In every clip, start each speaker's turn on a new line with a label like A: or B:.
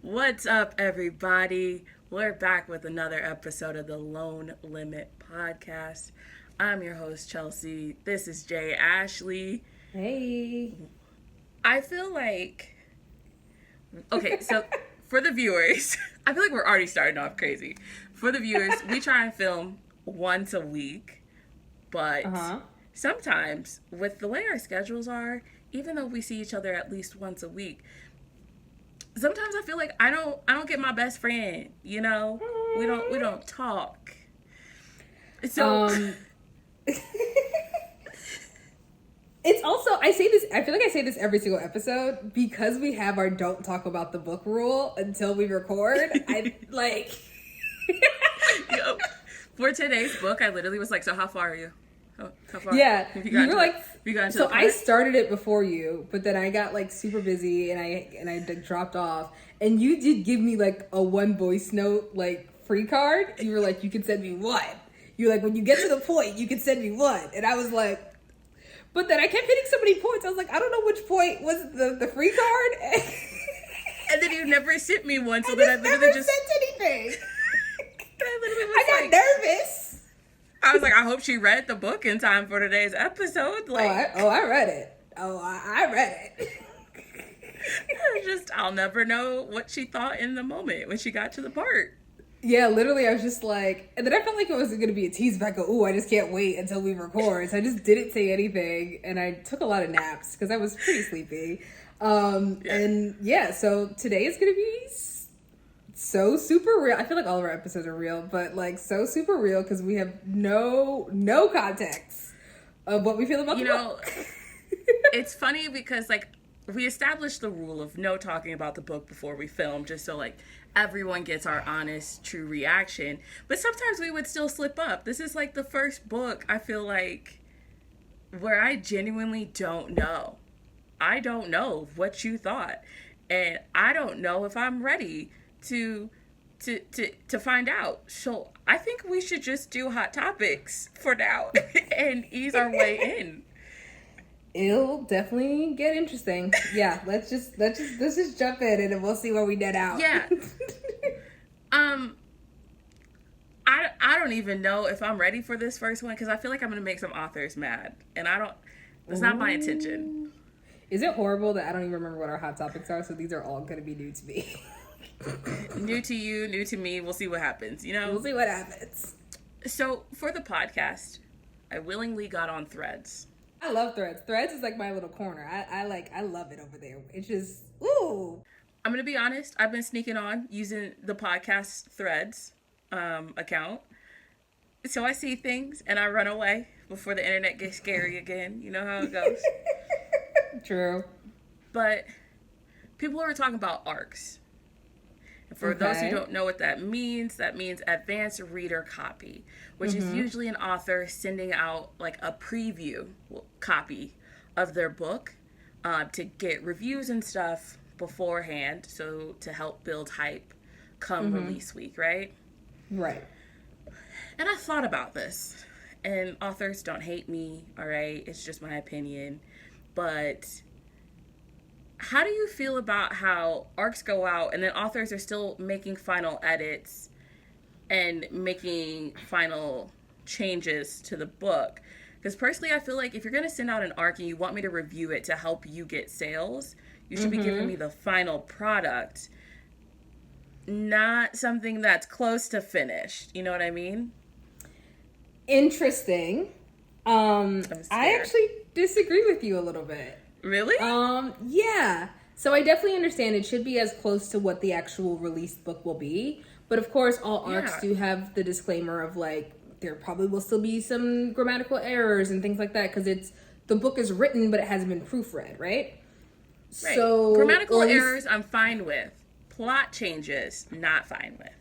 A: What's up, everybody? We're back with another episode of the Lone Limit Podcast. I'm your host, Chelsie. This is Ashlee.
B: Hey.
A: I feel like, okay, so for the viewers, I feel like we're already starting off crazy. For the viewers, we try and film once a week, but sometimes with the way our schedules are, even though we see each other at least once a week, sometimes I feel like I don't get my best friend, you know? We don't talk. So
B: It's also, I feel like I say this every single episode because we have our don't talk about the book rule until we record. I like
A: Yo, for today's book, I literally was like, so how far are you? How far?
B: Yeah,
A: you were like, you got into
B: so
A: the part?
B: I started it before you, but then I got like super busy and I dropped off. And you did give me like a one voice note like free card. You were like, you can send me one. You're like, when you get to the point, you can send me one. And I was like, but then I kept hitting so many points. I was like, I don't know which point was the free card.
A: And then you never sent me one, so
B: I
A: then I literally
B: never
A: just
B: sent anything.
A: I
B: got nervous.
A: I was like, I hope she read the book in time for today's episode. Like,
B: I read it. I read it.
A: I'll never know what she thought in the moment when she got to the part.
B: Yeah, literally, I was just like, and then I felt like it was going to be a tease back. Ooh, I just can't wait until we record. So I just didn't say anything, and I took a lot of naps because I was pretty sleepy. And yeah, so today is going to be so super real. I feel like all of our episodes are real, but like so super real because we have no context of what we feel about the book.
A: It's funny because like we established the rule of no talking about the book before we film, just so like everyone gets our honest, true reaction. But sometimes we would still slip up. This is like the first book I feel like where I genuinely don't know. I don't know what you thought, and I don't know if I'm ready to find out. So I think we should just do hot topics for now and ease our way in.
B: It'll definitely get interesting. Yeah, let's just jump in and then we'll see where we net out.
A: Yeah. I don't even know if I'm ready for this first one because I feel like I'm gonna make some authors mad, and that's not my intention.
B: Is it horrible that I don't even remember what our hot topics are? So these are all gonna be new to me.
A: New to you, new to me. We'll see what happens.
B: We'll see what happens.
A: So for the podcast, I willingly got on Threads.
B: I love Threads. Threads is like my little corner. I love it over there. It's just, ooh.
A: I'm going to be honest. I've been sneaking on using the podcast Threads account. So I see things and I run away before the internet gets scary again. You know how it goes.
B: True.
A: But people are talking about arcs. And for those who don't know what that means advanced reader copy, which is usually an author sending out like a preview copy of their book to get reviews and stuff beforehand, so to help build hype come release week, right?
B: Right.
A: And I thought about this, and authors don't hate me, all right? It's just my opinion. But how do you feel about how arcs go out and then authors are still making final edits and making final changes to the book? Because personally, I feel like if you're going to send out an arc and you want me to review it to help you get sales, you should be giving me the final product, not something that's close to finished. You know what I mean?
B: Interesting. I actually disagree with you a little bit.
A: Really?
B: Yeah. So I definitely understand it should be as close to what the actual released book will be. But of course, all arcs do have the disclaimer of like, there probably will still be some grammatical errors and things like that because the book is written, but it hasn't been proofread, right?
A: Right. So grammatical errors, I'm fine with. Plot changes, not fine with.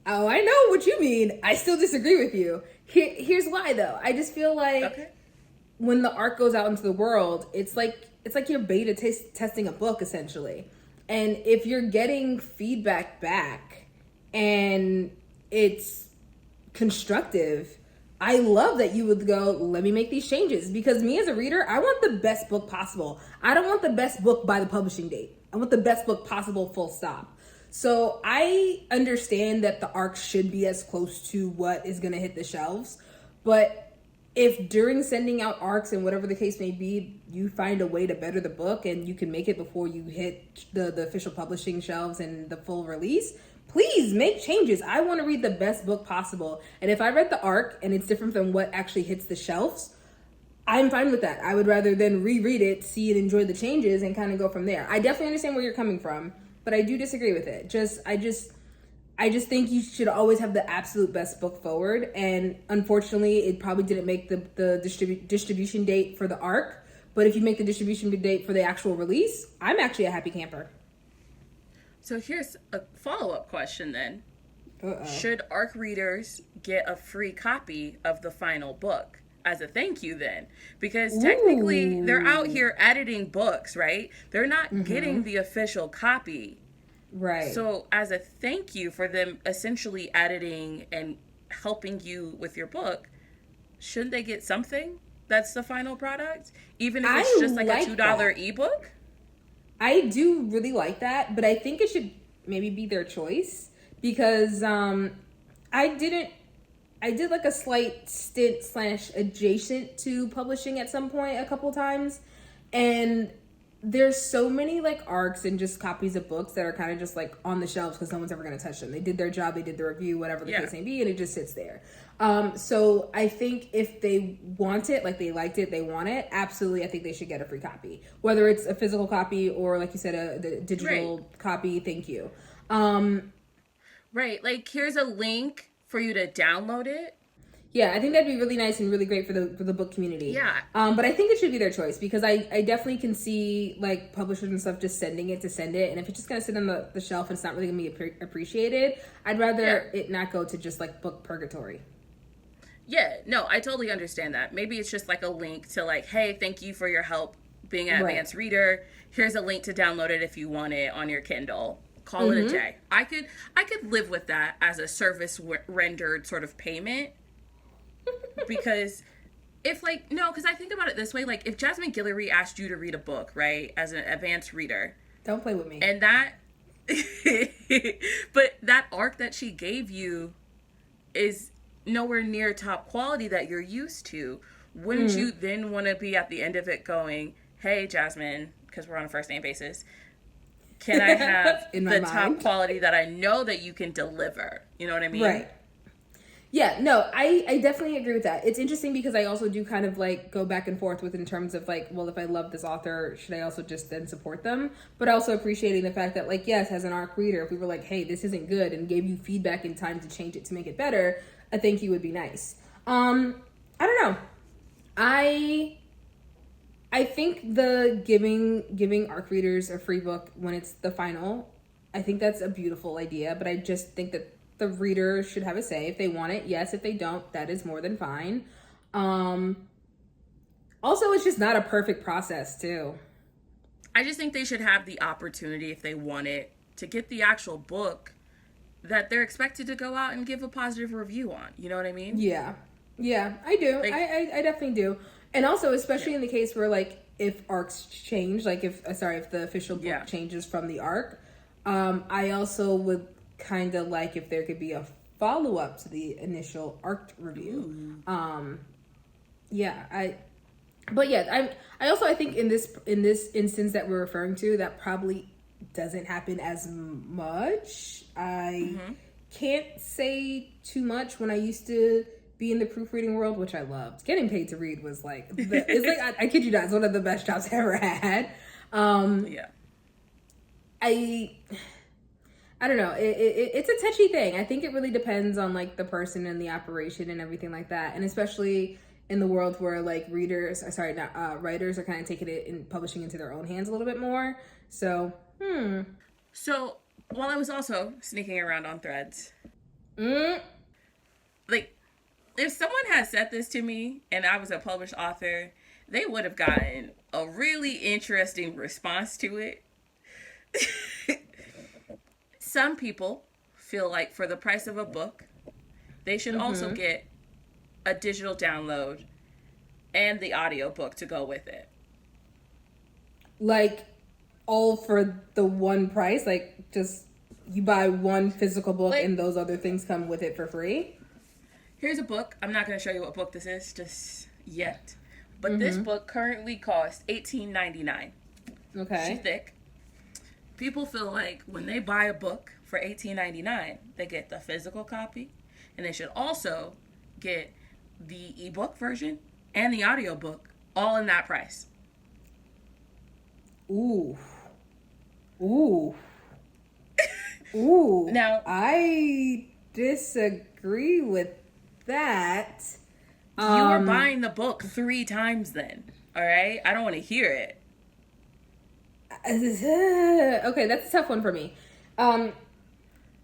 B: Oh, I know what you mean. I still disagree with you. Here's why, though. I just feel like when the arc goes out into the world, it's like you're beta testing a book, essentially. And if you're getting feedback back and it's constructive, I love that you would go, let me make these changes. Because me as a reader, I want the best book possible. I don't want the best book by the publishing date. I want the best book possible, full stop. So I understand that the arc should be as close to what is going to hit the shelves, but if during sending out arcs and whatever the case may be, you find a way to better the book and you can make it before you hit the official publishing shelves and the full release, please make changes. I want to read the best book possible. And if I read the arc and it's different from what actually hits the shelves, I'm fine with that. I would rather then reread it, see and enjoy the changes and kind of go from there. I definitely understand where you're coming from, but I do disagree with it. I just think you should always have the absolute best book forward. And unfortunately, it probably didn't make the distribution date for the arc. But if you make the distribution date for the actual release, I'm actually a happy camper.
A: So here's a follow-up question then.
B: Uh-oh.
A: Should arc readers get a free copy of the final book as a thank you then? Because technically they're out here editing books, right? They're not getting the official copy.
B: Right.
A: So as a thank you for them essentially editing and helping you with your book, shouldn't they get something that's the final product? Even if it's just like a $2 ebook?
B: I do really like that, but I think it should maybe be their choice because I did like a slight stint / adjacent to publishing at some point a couple times, and there's so many like arcs and just copies of books that are kind of just like on the shelves because no one's ever going to touch them. They did their job, they did the review, whatever the case may be, and it just sits there. So I think if they want it, like they liked it, they want it, absolutely, I think they should get a free copy. Whether it's a physical copy or, like you said, the digital copy, thank you.
A: Right, like here's a link for you to download it.
B: Yeah, I think that'd be really nice and really great for the book community.
A: Yeah.
B: But I think it should be their choice because I definitely can see like publishers and stuff just sending it to send it. And if it's just going to sit on the shelf and it's not really going to be appreciated, I'd rather it not go to just like book purgatory.
A: Yeah, no, I totally understand that. Maybe it's just like a link to like, hey, thank you for your help being an advanced reader. Here's a link to download it if you want it on your Kindle. Call it a day. I could live with that as a service rendered sort of payment. Because if like, no, because I think about it this way, like if Jasmine Guillory asked you to read a book, right, as an advanced reader.
B: Don't play with me.
A: And that, but that arc that she gave you is nowhere near top quality that you're used to. Wouldn't you then want to be at the end of it going, hey, Jasmine, because we're on a first name basis, can I have the top quality that I know that you can deliver? You know what I mean?
B: Right. Yeah, no, I definitely agree with that. It's interesting because I also do kind of like go back and forth with in terms of like, well, if I love this author, should I also just then support them? But also appreciating the fact that like, yes, as an arc reader, if we were like, hey, this isn't good and gave you feedback in time to change it to make it better, a thank you would be nice. I don't know. I think the giving arc readers a free book when it's the final, I think that's a beautiful idea, but I just think that the reader should have a say. If they want it, yes. If they don't, that is more than fine. Also, it's just not a perfect process, too.
A: I just think they should have the opportunity, if they want it, to get the actual book that they're expected to go out and give a positive review on. You know what I mean?
B: Yeah. Yeah, I do. Like, I definitely do. And also, especially in the case where, like, if arcs change, like, if the official book changes from the arc, I also would kind of like if there could be a follow-up to the initial arc review. I also think in this instance that we're referring to, that probably doesn't happen as much. I can't say too much. When I used to be in the proofreading world, which I loved, getting paid to read was like it's like I kid you not, it's one of the best jobs I ever had. I don't know. It's a touchy thing. I think it really depends on like the person and the operation and everything like that. And especially in the world where like writers are kind of taking it and publishing into their own hands a little bit more. So,
A: So while I was also sneaking around on Threads, like if someone had said this to me and I was a published author, they would have gotten a really interesting response to it. Some people feel like for the price of a book, they should also get a digital download and the audiobook to go with it.
B: Like all for the one price, like just you buy one physical book
A: Like,
B: and those other things come with it for free?
A: here's a book. I'm not going to show you what book this is just yet. But this book currently costs $18.99.
B: Okay.
A: She's thick. People feel like when they buy a book for $18.99, they get the physical copy, and they should also get the ebook version and the audiobook all in that price.
B: Ooh. Ooh. Ooh.
A: Now,
B: I disagree with that.
A: you are buying the book 3 times then. All right? I don't want to hear it.
B: Okay, that's a tough one for me. I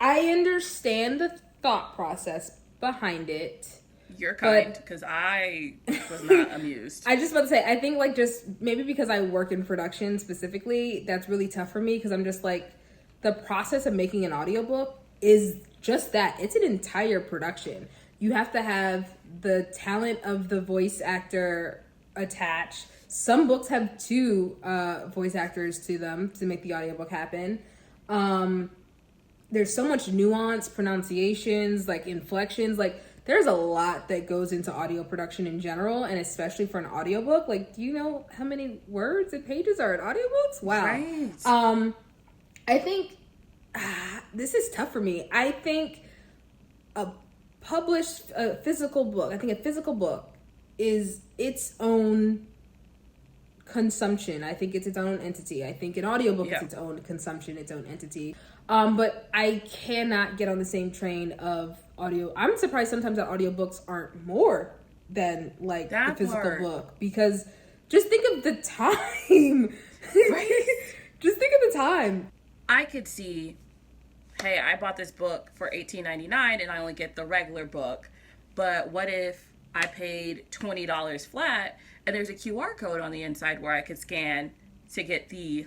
B: understand the thought process behind it.
A: You're kind, because I was not amused.
B: I just about to say, I think like just maybe because I work in production specifically, that's really tough for me because I'm just like, the process of making an audiobook is just that. It's an entire production. You have to have the talent of the voice actor attached. Some books have 2 voice actors to them to make the audiobook happen. There's so much nuance, pronunciations, like inflections, like there's a lot that goes into audio production in general, and especially for an audiobook. Like, do you know how many words and pages are in audiobooks? Wow.
A: Right.
B: I think this is tough for me. I think a physical book, I think a physical book is its own consumption. I think it's its own entity. I think an audiobook is its own consumption, its own entity. But I cannot get on the same train of audio. I'm surprised sometimes that audiobooks aren't more than like the physical book, because just think of the time. Right? Just think of the time.
A: I could see, hey, I bought this book for $18.99 and I only get the regular book. But what if I paid $20 flat and there's a QR code on the inside where I could scan to get the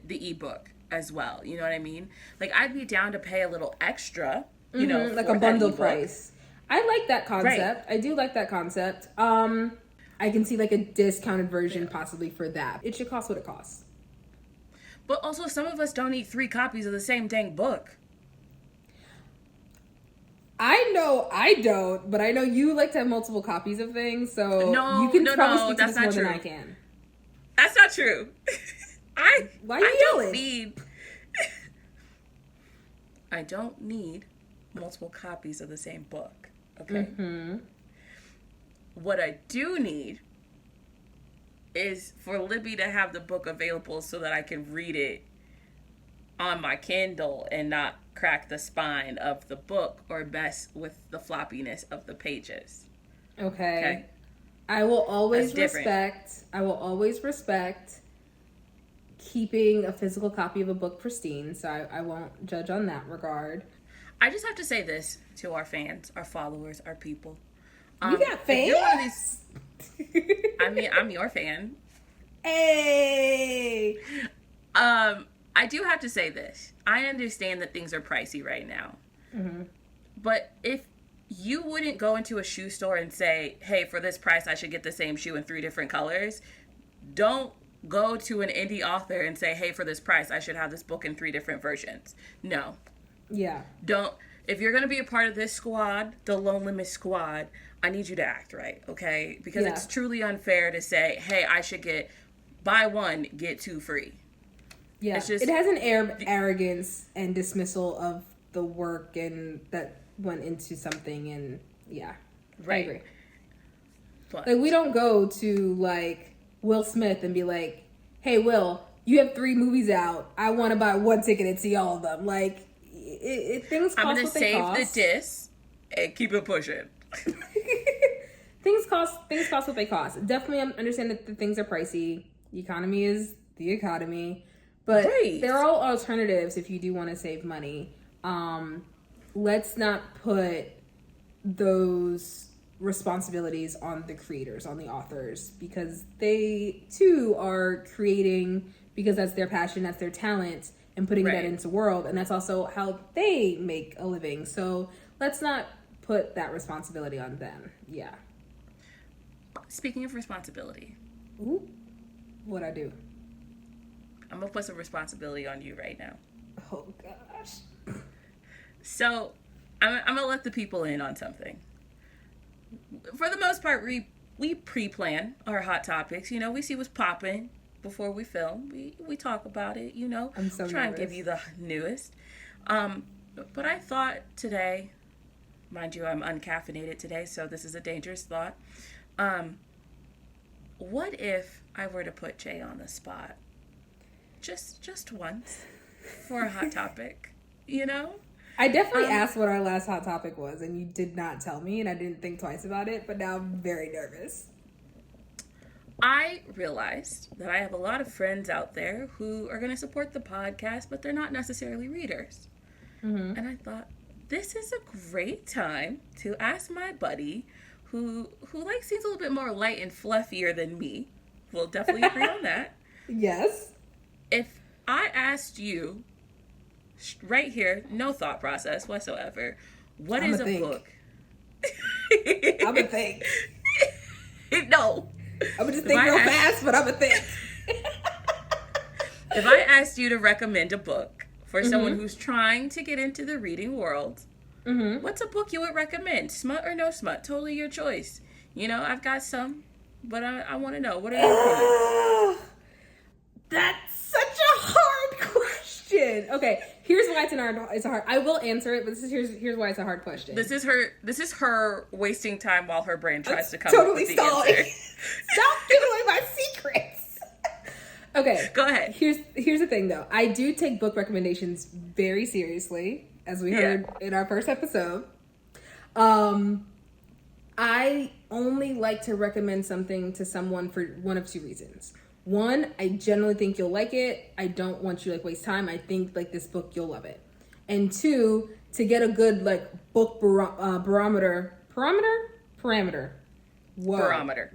A: ebook as well? You know what I mean? Like, I'd be down to pay a little extra, you know,
B: like a bundle price. I like that concept. Right. I do like that concept. I can see like a discounted version possibly for that. It should cost what it costs.
A: But also, some of us don't need 3 copies of the same dang book.
B: I know I don't, but I know you like to have multiple copies of things, so you can probably speak to this more than I can.
A: That's not true.
B: Why are you yelling?
A: I don't need multiple copies of the same book. Okay. Mm-hmm. What I do need is for Libby to have the book available so that I can read it on my Kindle and not crack the spine of the book or mess with the floppiness of the pages.
B: Okay. I will always respect keeping a physical copy of a book pristine, so I won't judge on that regard.
A: I just have to say this to our fans, our followers, our people.
B: You got fans?
A: You're one of these... I mean, I'm your fan.
B: Hey!
A: I do have to say this. I understand that things are pricey right now. Mm-hmm. But if you wouldn't go into a shoe store and say, hey, for this price, I should get the same shoe in 3 different colors, don't go to an indie author and say, hey, for this price, I should have this book in 3 different versions. No.
B: Yeah.
A: Don't. If you're going to be a part of this squad, the Lone Limit squad, I need you to act right, okay? Because it's truly unfair to say, hey, I should buy 1, get 2 free.
B: Yeah,
A: it's just,
B: it has an air of arrogance and dismissal of the work and that went into something, and yeah, right. I agree. But, like, we don't go to like Will Smith and be like, "Hey, Will, you have 3 movies out. I want to buy 1 ticket and see all of them." Like, things cost
A: I'm gonna
B: what they
A: save
B: cost.
A: the disc and keep it pushing.
B: Things cost what they cost. Definitely understand that the things are pricey. The economy is the economy. But there are all alternatives if you do want to save money. Let's not put those responsibilities on the creators, on the authors, because they too are creating because that's their passion, that's their talent, and putting that into the world. And that's also how they make a living. So let's not put that responsibility on them. Yeah.
A: Speaking of responsibility.
B: Ooh, what'd I do?
A: I'm going to put some responsibility on you right now.
B: Oh, gosh.
A: So, I'm going to let the people in on something. For the most part, we pre-plan our hot topics. You know, we see what's popping before we film. We talk about it, you know.
B: I'm so
A: try
B: nervous.
A: and give you the newest. But I thought today, mind you, I'm uncaffeinated today, so this is a dangerous thought. What if I were to put Jay on the spot? Just once for a hot topic, you know?
B: I definitely asked what our last hot topic was, and you did not tell me, and I didn't think twice about it, but now I'm very nervous.
A: I realized that I have a lot of friends out there who are going to support the podcast, but they're not necessarily readers. Mm-hmm. And I thought, this is a great time to ask my buddy, who like seems a little bit more light and fluffier than me. We'll definitely agree on that.
B: Yes.
A: If I asked you, right here, no thought process whatsoever, what is a book?
B: I'm a think.
A: No.
B: I'm gonna just think real fast, but I'm a think.
A: If I asked you to recommend a book for someone who's trying to get into the reading world, what's a book you would recommend? Smut or no smut? Totally your choice. You know, I've got some, but I want to know. What are your opinions?
B: That's such a hard question. Okay, here's why it's a hard. I will answer it, but here's why it's a hard question.
A: This is her wasting time while her brain tries to come
B: totally
A: up with the
B: stalling.
A: answer.
B: Stop giving away my secrets. Okay,
A: go ahead.
B: Here's the thing, though. I do take book recommendations very seriously, as we heard in our first episode. I only like to recommend something to someone for one of two reasons. One, I generally think you'll like it. I don't want you to waste time. I think this book, you'll love it. And two, to get a good book parameter. Whoa.
A: Barometer.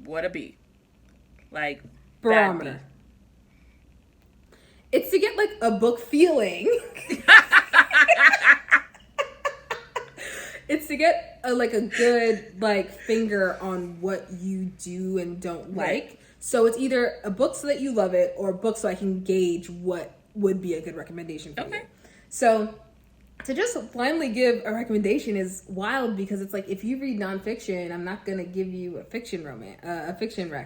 A: What a B.
B: Barometer. It's to get a book feeling. It's to get a good finger on what you do and don't like.
A: Right.
B: So it's either a book so that you love it, or a book so I can gauge what would be a good recommendation for you. So to just blindly give a recommendation is wild, because it's if you read nonfiction, I'm not gonna give you a fiction rec.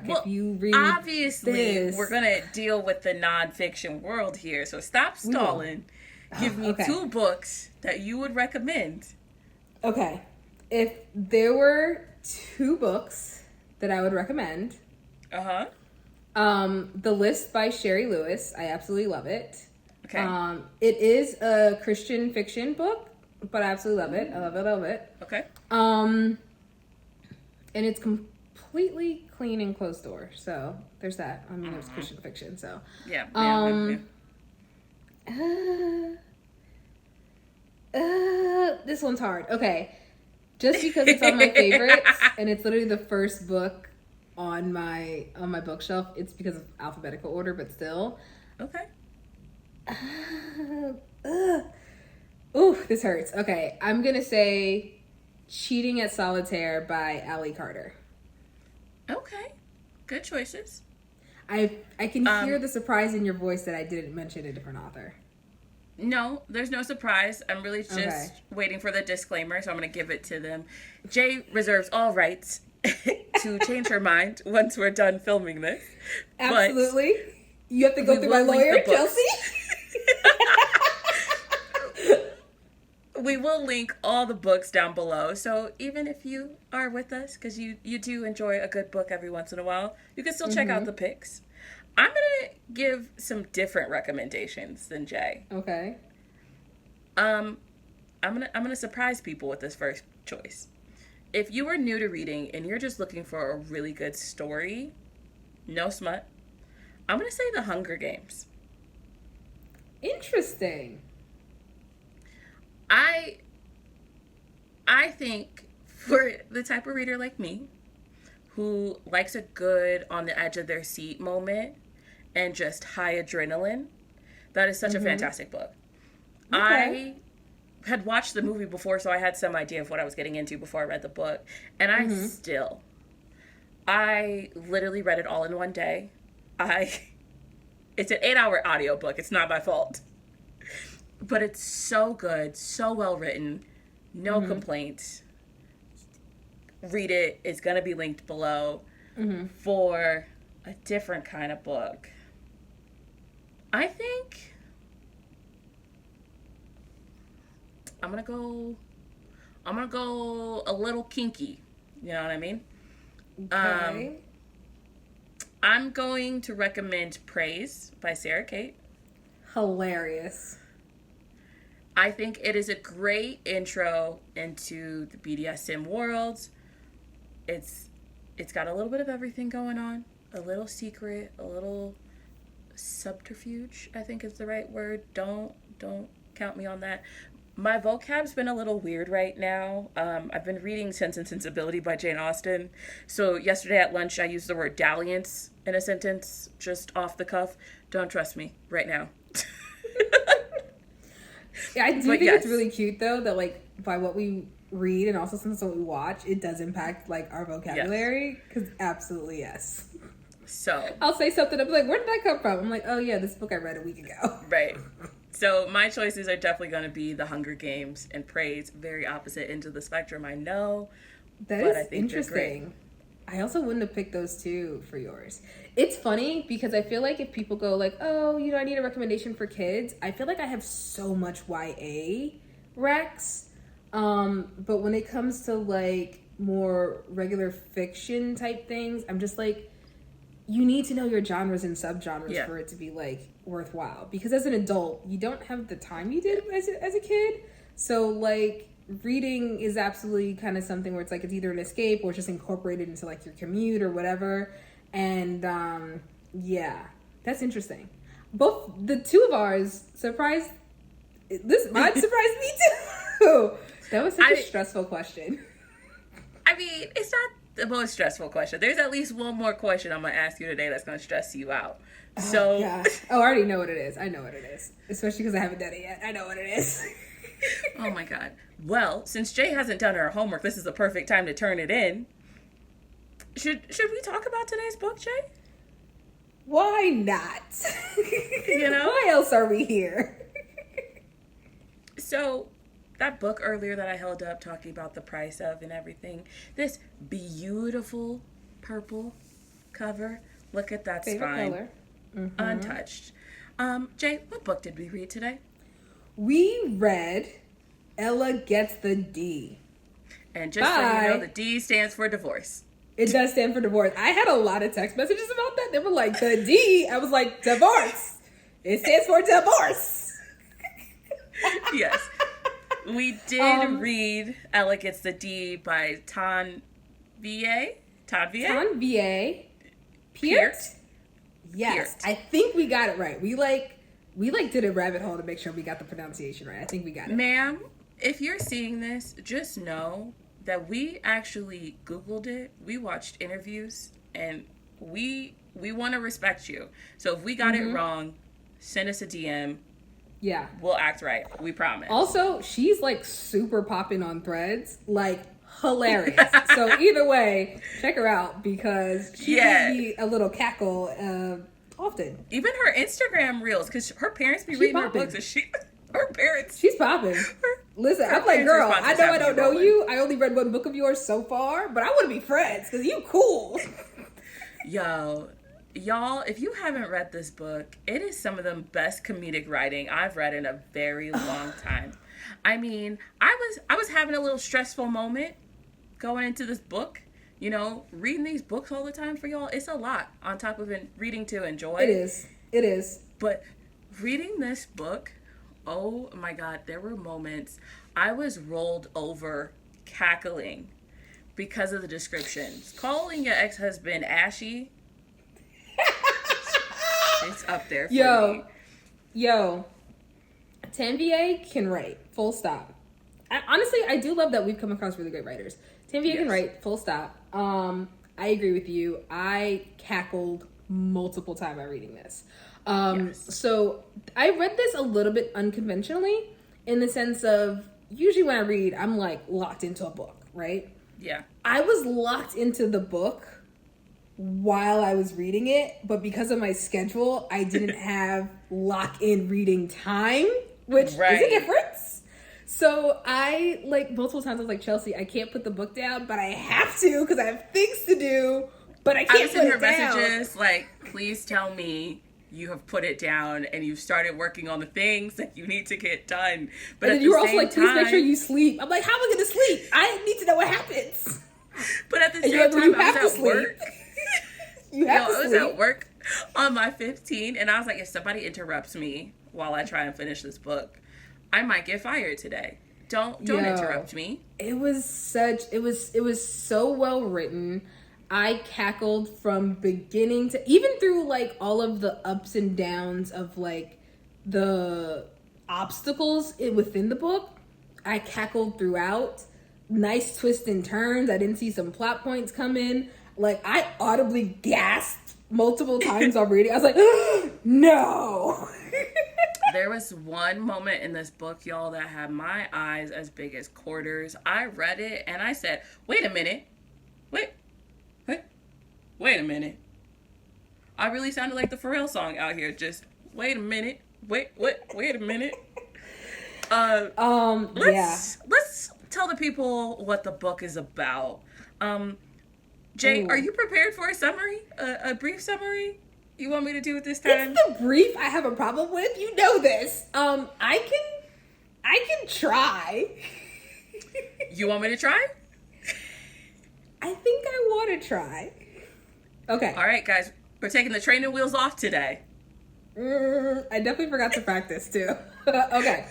A: Well,
B: if you read
A: obviously we're gonna deal with the nonfiction world here, so stop stalling. Give me two books that you would recommend.
B: Okay, if there were two books that I would recommend. The List by Sherry Lewis. I absolutely love it.
A: Okay.
B: It is a Christian fiction book, but I absolutely love it. I love it.
A: Okay.
B: And it's completely clean and closed door. So there's that. I mean, it's Christian fiction, so.
A: Yeah.
B: This one's hard. Okay. Just because it's on my favorites, and it's literally the first book on my bookshelf, it's because of alphabetical order, but still.
A: Okay.
B: Ooh, this hurts. Okay, I'm gonna say Cheating at Solitaire by Allie Carter.
A: Okay. Good choices.
B: I can hear the surprise in your voice that I didn't mention a different author.
A: No, there's no surprise. I'm really just waiting for the disclaimer, so I'm going to give it to them. Jay reserves all rights to change her mind once we're done filming this.
B: Absolutely. You have to go through my lawyer, Chelsie.
A: We will link all the books down below. So even if you are with us, because you do enjoy a good book every once in a while, you can still check out the pics. I'm going to give some different recommendations than Jay.
B: Okay.
A: I'm gonna surprise people with this first choice. If you are new to reading and you're just looking for a really good story, no smut, I'm gonna say The Hunger Games.
B: Interesting.
A: I think for the type of reader like me, who likes a good on the edge of their seat moment and just high adrenaline, that is such a fantastic book. Okay. I had watched the movie before, so I had some idea of what I was getting into before I read the book. And I literally read it all in one day. It's an 8-hour audiobook. It's not my fault. but it's so good, so well written, no complaints. Read it. It's going to be linked below for a different kind of book. I think I'm going to go a little kinky. You know what I mean?
B: Okay.
A: I'm going to recommend Praise by Sarah Kate.
B: Hilarious.
A: I think it is a great intro into the BDSM world. It's got a little bit of everything going on. A little secret, a little subterfuge, I think is the right word. Don't count me on that. My vocab's been a little weird right now. I've been reading Sense and Sensibility by Jane Austen. So yesterday at lunch, I used the word dalliance in a sentence, just off the cuff. Don't trust me right now.
B: Yeah, I do think it's really cute, though, that, like, by what we read and also since what we watch, it does impact, like, our vocabulary. Because absolutely, yes.
A: So
B: I'll say something, I'll be like, where did that come from? I'm like, oh, yeah, this book I read a week ago.
A: Right. So my choices are definitely going to be The Hunger Games and Praise. Very opposite ends of the spectrum, I know.
B: That is interesting. I also wouldn't have picked those two for yours. It's funny because I feel like if people go like, oh, I need a recommendation for kids, I feel like I have so much YA recs. But when it comes to like more regular fiction type things, I'm just like, you need to know your genres and subgenres for it to be like worthwhile. Because as an adult, you don't have the time you did as a kid. So like reading is absolutely kind of something where it's like it's either an escape or it's just incorporated into like your commute or whatever. And yeah, that's interesting. Both the two of ours mine surprised me too. That was such a stressful question.
A: I mean, it's not the most stressful question. There's at least one more question I'm gonna ask you today that's gonna stress you out. So
B: I already know what it is. I know what it is, especially because I haven't done it yet. I know what it is.
A: Oh my god. Well, since Jay hasn't done her homework, this is the perfect time to turn it in. Should we talk about today's book, Jay?
B: Why not?
A: You know?
B: Why else are we here?
A: So, that book earlier that I held up talking about the price of and everything, this beautiful purple cover. Look at that
B: favorite
A: spine.
B: color.
A: Untouched. Jay, what book did we read today?
B: We read Ella Gets the D.
A: And just so you know, the D stands for divorce.
B: It does stand for divorce. I had a lot of text messages about that. They were like, the D. I was like, divorce. It stands for divorce.
A: Yes. We did read Ella Gets the D by Tanvier. Peart?
B: Yes.
A: Peart.
B: I think we got it right. We did a rabbit hole to make sure we got the pronunciation right. I think we got it.
A: Ma'am, if you're seeing this, just know that we actually Googled it. We watched interviews and we want to respect you. So if we got it wrong, send us a DM.
B: Yeah.
A: We'll act right. We promise.
B: Also, she's like super popping on Threads. Like hilarious. So either way, check her out because she gives me a little cackle often.
A: Even her Instagram reels, because her parents be reading her books and her parents.
B: She's popping. Listen, I'm like, girl, I know I don't know you. I only read one book of yours so far, but I want to be friends because you cool.
A: Y'all, if you haven't read this book, it is some of the best comedic writing I've read in a very long time. I mean, I was having a little stressful moment going into this book. You know, reading these books all the time for y'all, it's a lot on top of reading to enjoy.
B: It is.
A: But reading this book, oh my God, there were moments I was rolled over cackling because of the descriptions. Calling your ex-husband Ashy, it's up there for me.
B: Yo, Tanvier can write, full stop. Honestly, I do love that we've come across really great writers. Tanvier can write, full stop. I agree with you. I cackled multiple times by reading this. So I read this a little bit unconventionally in the sense of usually when I read, I'm like locked into a book, right?
A: Yeah.
B: I was locked into the book while I was reading it, but because of my schedule, I didn't have lock-in reading time which is a difference. So I, like, multiple times I was like, Chelsie, I can't put the book down, but I have to because I have things to do, but I can't put it down.
A: Messages like, please tell me you have put it down and you've started working on the things that you need to get done. But
B: and then you were also like, please make sure you sleep. I'm like, how am I going to sleep? I need to know what happens.
A: But at the same time, I was at work.
B: You have to
A: sleep.
B: I
A: was at work on my 15, and I was like, if somebody interrupts me while I try and finish this book, I might get fired today. Don't interrupt me.
B: It was so well written. I cackled from beginning to even through like all of the ups and downs of like the obstacles within the book. I cackled throughout. Nice twists and turns. I didn't see some plot points come in. Like, I audibly gasped multiple times while reading. I was like, no.
A: There was one moment in this book, y'all, that had my eyes as big as quarters. I read it and I said, wait a minute. Wait a minute. I really sounded like the Pharrell song out here. Just, wait a minute. Wait a minute. Let's tell the people what the book is about. Jay, are you prepared for a summary? A brief summary? You want me to do it this time?
B: It's the brief I have a problem with. You know this. I can try.
A: You want me to try?
B: I think I want to try. Okay.
A: All right, guys. We're taking the training wheels off today.
B: I definitely forgot to practice, too. Okay.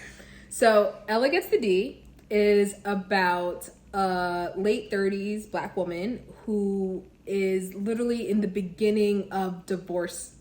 B: So, Ella Gets the D is about a late 30s Black woman who is literally in the beginning of divorce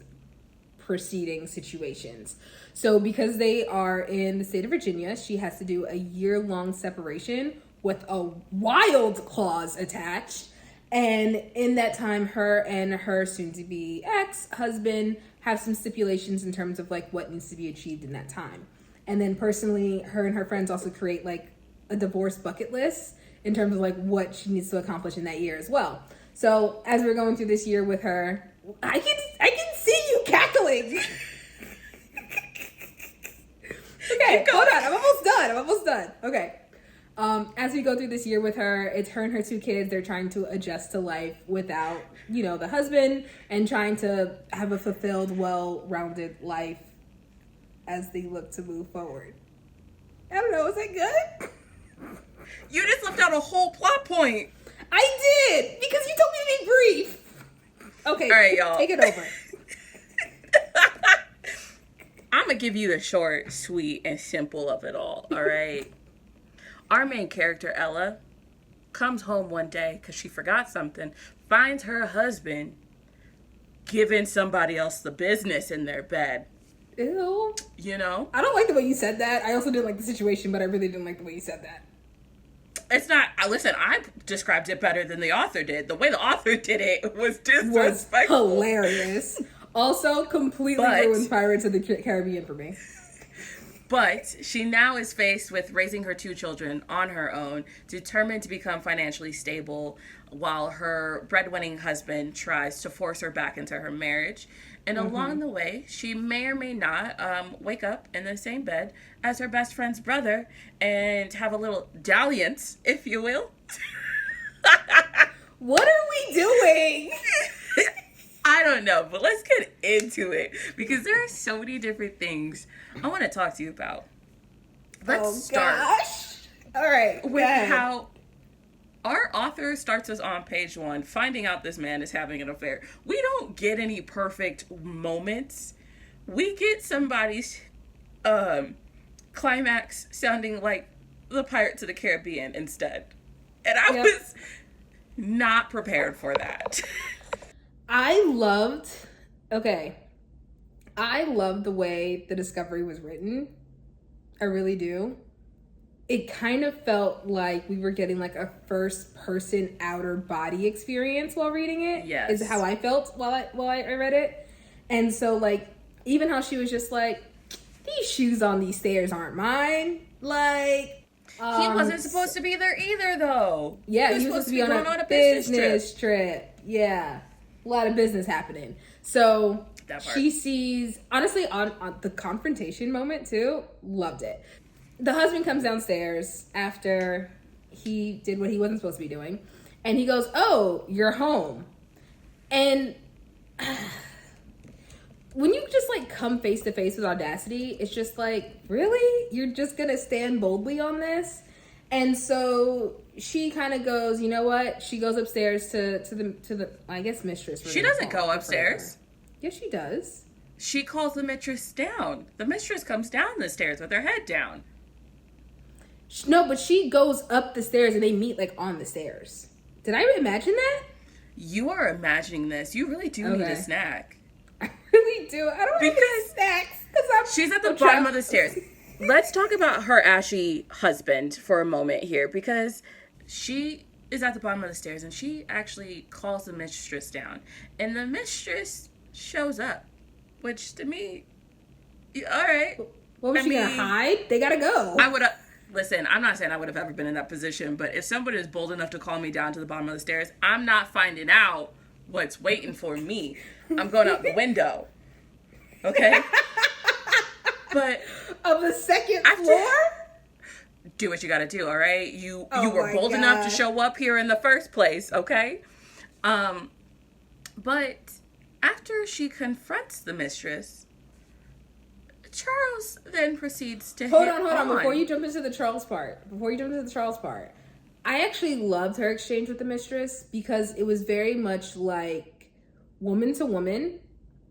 B: proceeding situations. So because they are in the state of Virginia, she has to do a year-long separation with a wild clause attached. And in that time, her and her soon-to-be ex-husband have some stipulations in terms of like what needs to be achieved in that time. And then personally, her and her friends also create like a divorce bucket list in terms of like what she needs to accomplish in that year as well. So as we're going through this year with her, I can see you cackling. Okay, hold on. I'm almost done. Okay. As we go through this year with her, it's her and her two kids. They're trying to adjust to life without, the husband and trying to have a fulfilled, well-rounded life as they look to move forward. I don't know. Is that good?
A: You just left out a whole plot point.
B: I did, because you told me to be brief. Okay,
A: all right, y'all.
B: Take it over.
A: I'm going to give you the short, sweet, and simple of it all right? Our main character, Ella, comes home one day because she forgot something, finds her husband giving somebody else the business in their bed.
B: Ew.
A: I
B: don't like the way you said that. I also didn't like the situation, but I really didn't like the way you said that.
A: It's not, listen, I described it better than the author did. The way the author did it was disrespectful.
B: Hilarious. Also, completely ruins Pirates of the Caribbean for me.
A: But she now is faced with raising her two children on her own, determined to become financially stable, while her breadwinning husband tries to force her back into her marriage. And along the way, she may or may not wake up in the same bed as her best friend's brother and have a little dalliance, if you will.
B: What are we doing?
A: I don't know, but let's get into it because there are so many different things I want to talk to you about. Let's start.
B: Gosh. All right.
A: With how our author starts us on page 1, finding out this man is having an affair. We don't get any perfect moments. We get somebody's climax sounding like the Pirates of the Caribbean instead. And I was not prepared for that.
B: I loved the way the discovery was written. I really do. It kind of felt like we were getting like a first person outer body experience while reading it.
A: Yes.
B: Is how I felt while I read it. And so like, even how she was just like, these shoes on these stairs aren't mine. Like,
A: he wasn't supposed to be there either though.
B: Yeah, he was supposed to be on a business trip. Yeah. A lot of business happening. So
A: that part.
B: She sees, honestly, on the confrontation moment too, loved it. The husband comes downstairs after he did what he wasn't supposed to be doing, and he goes, "Oh, you're home." And when you just like come face to face with audacity, it's just like, really? You're just gonna stand boldly on this? And so she kind of goes, you know what? She goes upstairs to the I guess mistress.
A: She doesn't go upstairs.
B: Yes, she does.
A: She calls the mistress down. The mistress comes down the stairs with her head down.
B: No, but she goes up the stairs and they meet like on the stairs. Did I imagine that?
A: You are imagining this. You really do need a snack.
B: I really do. I don't need snacks because
A: she's at the bottom of the stairs. Let's talk about her ashy husband for a moment here, because she is at the bottom of the stairs and she actually calls the mistress down, and the mistress shows up, which to me, all right.
B: What was she gonna hide? They gotta go.
A: I would have. Listen, I'm not saying I would have ever been in that position, but if somebody is bold enough to call me down to the bottom of the stairs, I'm not finding out what's waiting for me. I'm going out the window. Okay? But
B: of the second floor?
A: Do what you gotta do, all right? You were bold enough to show up here in the first place, okay? But after she confronts the mistress, Charles then proceeds to
B: hold on. Before you jump into the Charles part, I actually loved her exchange with the mistress because it was very much like woman to woman.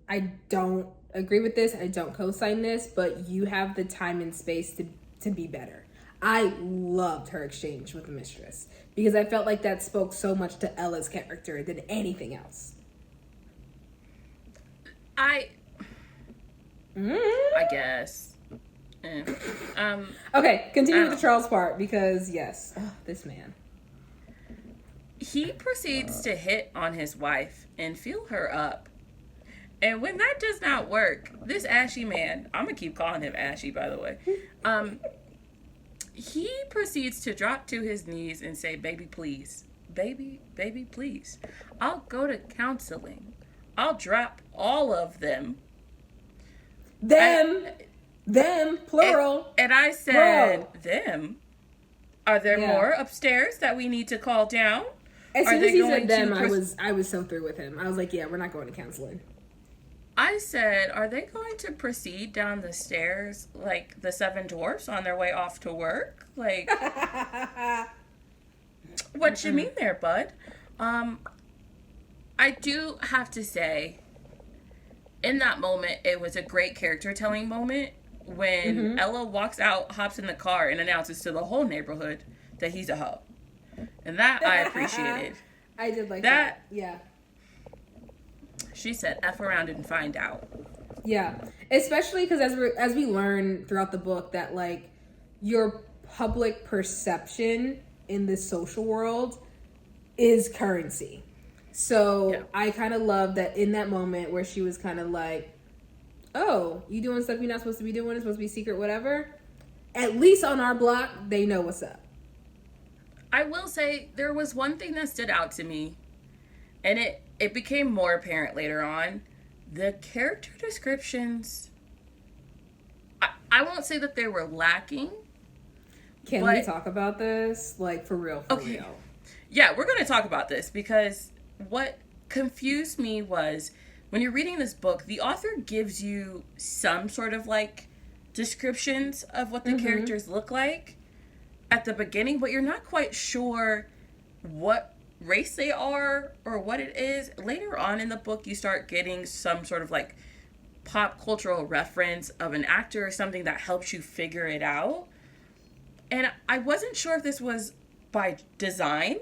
B: I don't agree with this. I don't co-sign this, but you have the time and space to be better. I loved her exchange with the mistress because I felt like that spoke so much to Ella's character than anything else.
A: I guess.
B: Okay, continue with the Charles part because yes, this man.
A: He proceeds to hit on his wife and feel her up. And when that does not work, this ashy man, I'm going to keep calling him Ashy, by the way. He proceeds to drop to his knees and say, "Baby, please. Baby, please. I'll go to counseling. I'll drop all of them."
B: Them, plural.
A: And I said, "Them? Are there more upstairs that we need to call down?"
B: As soon as he said them, I was so through with him. I was like, yeah, we're not going to counseling.
A: I said, "Are they going to proceed down the stairs like the seven dwarfs on their way off to work? Like, what you mean there, bud?" I do have to say, in that moment, it was a great character telling moment when Ella walks out, hops in the car, and announces to the whole neighborhood that he's a hoe. And that I appreciated.
B: I did like that. Yeah.
A: She said, "F around and find out."
B: Yeah. Especially because as we learn throughout the book that, like, your public perception in this social world is currency. So I kind of love that in that moment where she was kind of like, "Oh, you doing stuff you're not supposed to be doing, it's supposed to be secret, whatever." At least on our block, they know what's up.
A: I will say there was one thing that stood out to me, and it became more apparent later on. The character descriptions, I won't say that they were lacking.
B: Can we talk about this? Like, for real, for real.
A: Yeah, we're going to talk about this because what confused me was when you're reading this book, the author gives you some sort of like descriptions of what the characters look like at the beginning, but you're not quite sure what race they are or what it is. Later on in the book, you start getting some sort of like pop cultural reference of an actor or something that helps you figure it out. And I wasn't sure if this was by design,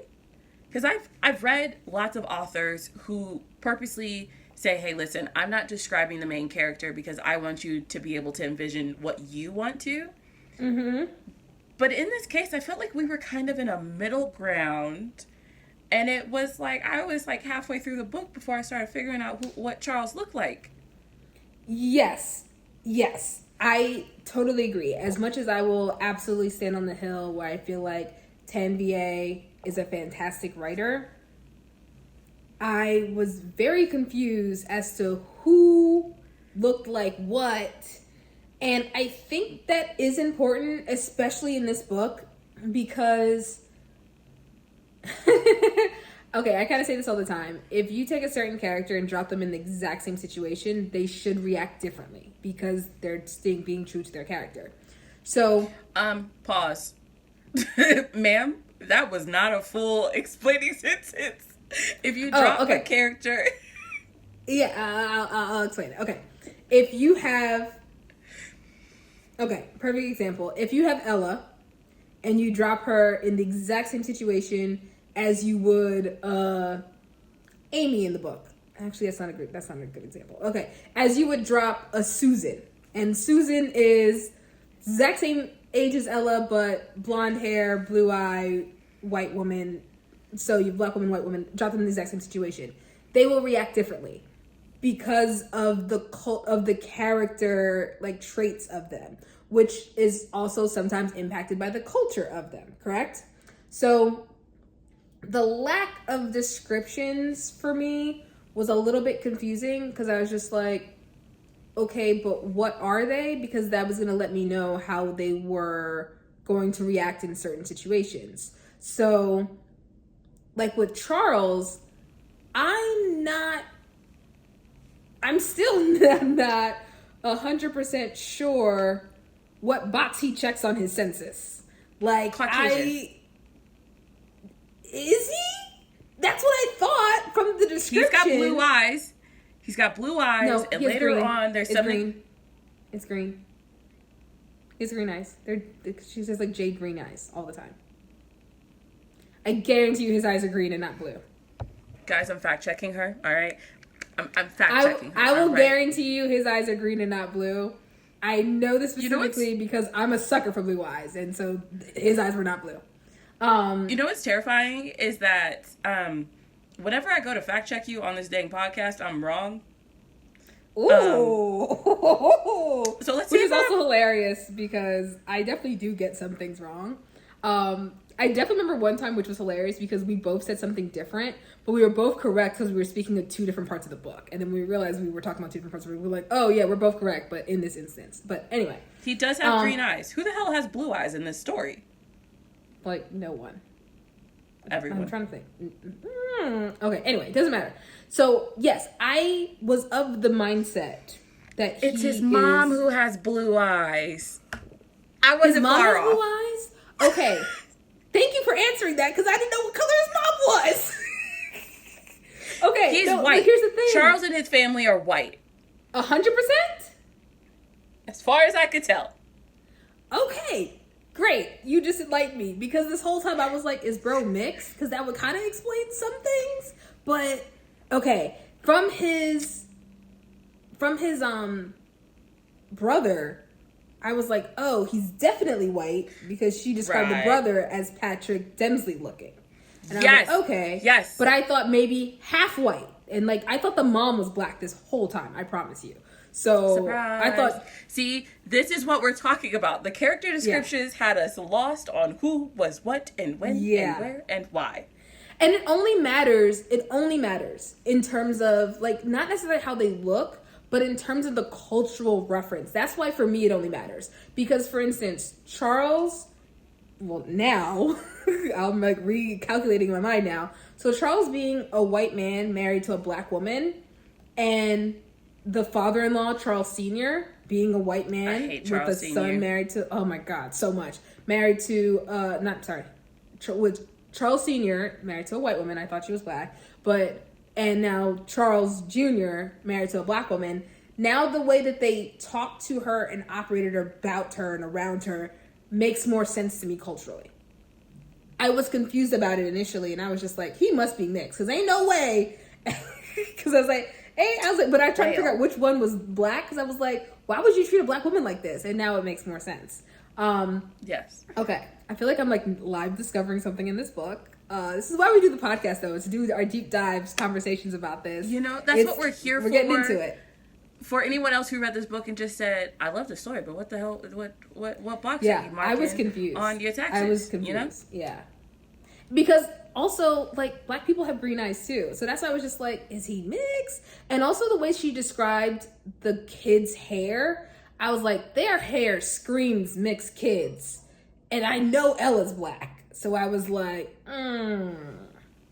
A: because I've read lots of authors who purposely say, "Hey, listen, I'm not describing the main character because I want you to be able to envision what you want to." But in this case, I felt like we were kind of in a middle ground. And it was like, I was like halfway through the book before I started figuring out what Charles looked like.
B: Yes. I totally agree. As much as I will absolutely stand on the hill where I feel like Tanvier is a fantastic writer, I was very confused as to who looked like what. And I think that is important, especially in this book, because okay, I kind of say this all the time. If you take a certain character and drop them in the exact same situation, they should react differently because they're being true to their character. So,
A: pause. Ma'am, that was not a full explaining sentence. If you drop a character.
B: Yeah, I'll explain it. Okay. If you have... Okay, perfect example. If you have Ella and you drop her in the exact same situation as you would Amy in the book. Actually, that's not a good example. Okay. As you would drop a Susan. And Susan is exact same age as Ella, but blonde hair, blue eye, white woman. So you have black woman, white woman, drop them in the exact same situation. They will react differently because of the character like traits of them, which is also sometimes impacted by the culture of them, correct? So the lack of descriptions for me was a little bit confusing because I was just like, okay, but what are they? Because that was going to let me know how they were going to react in certain situations. So, like with Charles, I'm still not 100% sure what box he checks on his census. Like,
A: Caucasian.
B: Is he? That's what I thought from the description.
A: He's got blue eyes. No, and later
B: green.
A: on, there's something.
B: It's green. He has green eyes. She says like jade green eyes all the time. I guarantee you his eyes are green and not blue.
A: Guys, I'm fact checking her. All right, I'm fact checking her.
B: I will guarantee you his eyes are green and not blue. I know this specifically because I'm a sucker for blue eyes, and so his eyes were not blue.
A: You know what's terrifying is that whenever I go to fact check you on this dang podcast, I'm wrong.
B: Ooh.
A: So let's see.
B: Which is also hilarious because I definitely do get some things wrong. I definitely remember one time, which was hilarious because we both said something different, but we were both correct because we were speaking of two different parts of the book. And then we realized we were talking about two different parts of the book. We were like, oh yeah, we're both correct, but in this instance. But anyway.
A: He does have green eyes. Who the hell has blue eyes in this story?
B: Like, no one.
A: Everyone.
B: I'm trying to think. Okay, anyway, it doesn't matter. So, yes, I was of the mindset that
A: it's his mom who has blue eyes. I wasn't far off.
B: Blue eyes? Okay. Thank you for answering that because I didn't know what color his mom was. Okay.
A: He's white.
B: Here's the thing.
A: Charles and his family are white.
B: 100%?
A: As far as I could tell.
B: Okay. Great. You just enlightened me because this whole time I was like, is bro mixed? Because that would kind of explain some things. But, okay. From his brother, I was like, oh, he's definitely white because she described the brother as Patrick Dempsey looking. And I was like, okay.
A: Yes.
B: But I thought maybe half white. And like, I thought the mom was black this whole time. I promise you. So
A: surprise.
B: I thought,
A: see, this is what we're talking about. The character descriptions had us lost on who was what and when and where and why.
B: And it only matters in terms of like, not necessarily how they look, but in terms of the cultural reference. That's why for me it only matters. Because for instance, Charles, well now, I'm like recalculating in my mind now. So Charles being a white man married to a black woman, and the father-in-law, Charles Sr., being a white man with a son married to, oh my God, so much. Married to, with Charles Sr. married to a white woman. I thought she was black. And now Charles Jr. married to a black woman. Now the way that they talked to her and operated about her and around her makes more sense to me culturally. I was confused about it initially, and I was just like, he must be mixed, because ain't no way. Because I was like, but I tried to figure out which one was black, because I was like, why would you treat a black woman like this? And now it makes more sense.
A: Yes.
B: Okay. I feel like I'm like live discovering something in this book. This is why we do the podcast, though, is to do our deep dives, conversations about this.
A: You know, that's what we're here for.
B: We're getting into it.
A: For anyone else who read this book and just said, I love the story, but what the hell, what box are you marking
B: I was confused
A: on your taxes?
B: I was confused.
A: You know?
B: Yeah. Because also, like, black people have green eyes too. So that's why I was just like, is he mixed? And also the way she described the kids' hair, I was like, their hair screams mixed kids. And I know Ella's black. So I was like,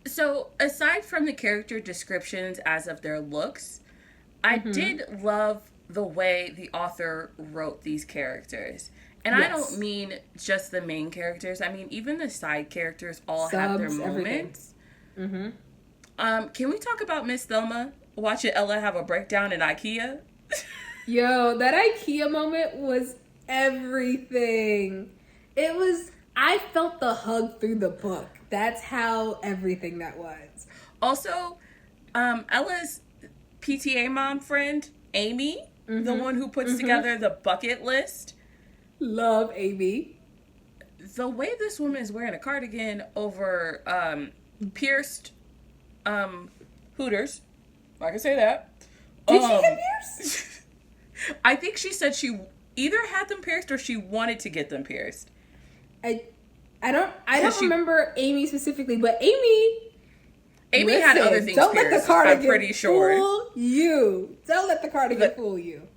A: So aside from the character descriptions as of their looks, I did love the way the author wrote these characters. And I don't mean just the main characters. I mean, even the side characters all have their moments. Can we talk about Miss Thelma watching Ella have a breakdown in IKEA?
B: Yo, that IKEA moment was everything. It was, I felt the hug through the book. That's how everything that was.
A: Also, Ella's PTA mom friend, Amy, the one who puts together the bucket list.
B: Love Amy.
A: The way this woman is wearing a cardigan over pierced hooters. I can say that.
B: Did she have pierced?
A: I think she said she either had them pierced or she wanted to get them pierced.
B: I don't remember Amy specifically, but Amy
A: had other things
B: don't
A: pierced,
B: let the cardigan
A: I'm pretty sure.
B: fool you. Don't let the cardigan fool you.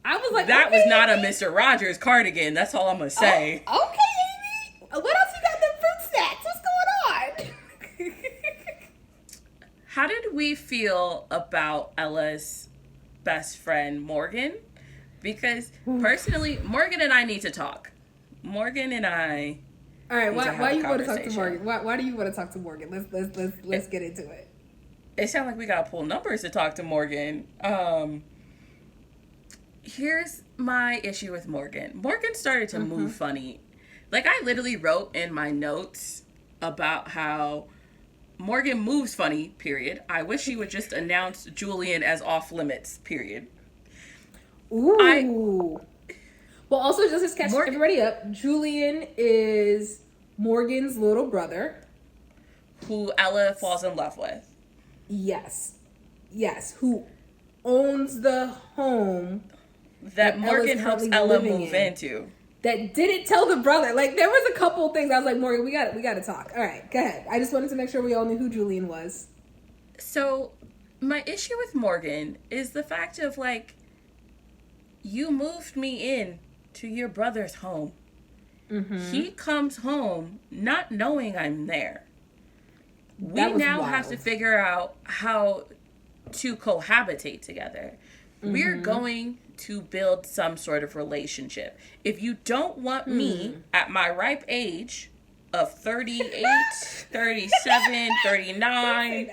B: I was like,
A: that
B: okay,
A: was not
B: Amy.
A: a Mr. Rogers cardigan. That's all I'm gonna say.
B: Oh, okay, Amy. What else you got? Them fruit snacks? What's going on?
A: How did we feel about Ella's best friend Morgan? Because personally, Morgan and I need to talk. Morgan and I.
B: All right, why you want to talk to Morgan? Why do you want to talk to Morgan? Let's get into it.
A: It sounds like we gotta pull numbers to talk to Morgan. Here's my issue with Morgan. Morgan started to move funny. Like, I literally wrote in my notes about how Morgan moves funny, period. I wish she would just announce Julian as off limits, period.
B: Ooh. Well, also, just to catch everybody up, Julian is Morgan's little brother.
A: Who Ella falls in love with.
B: Yes. Who owns the home
A: that Morgan helps Ella move into.
B: That didn't tell the brother. Like, there was a couple things I was like, Morgan, we got to talk. All right, go ahead. I just wanted to make sure we all knew who Julian was.
A: So, my issue with Morgan is the fact of, like, you moved me in to your brother's home. He comes home not knowing I'm there. We now have to figure out how to cohabitate together. We're going to build some sort of relationship. If you don't want me at my ripe age of 38, 37, 39,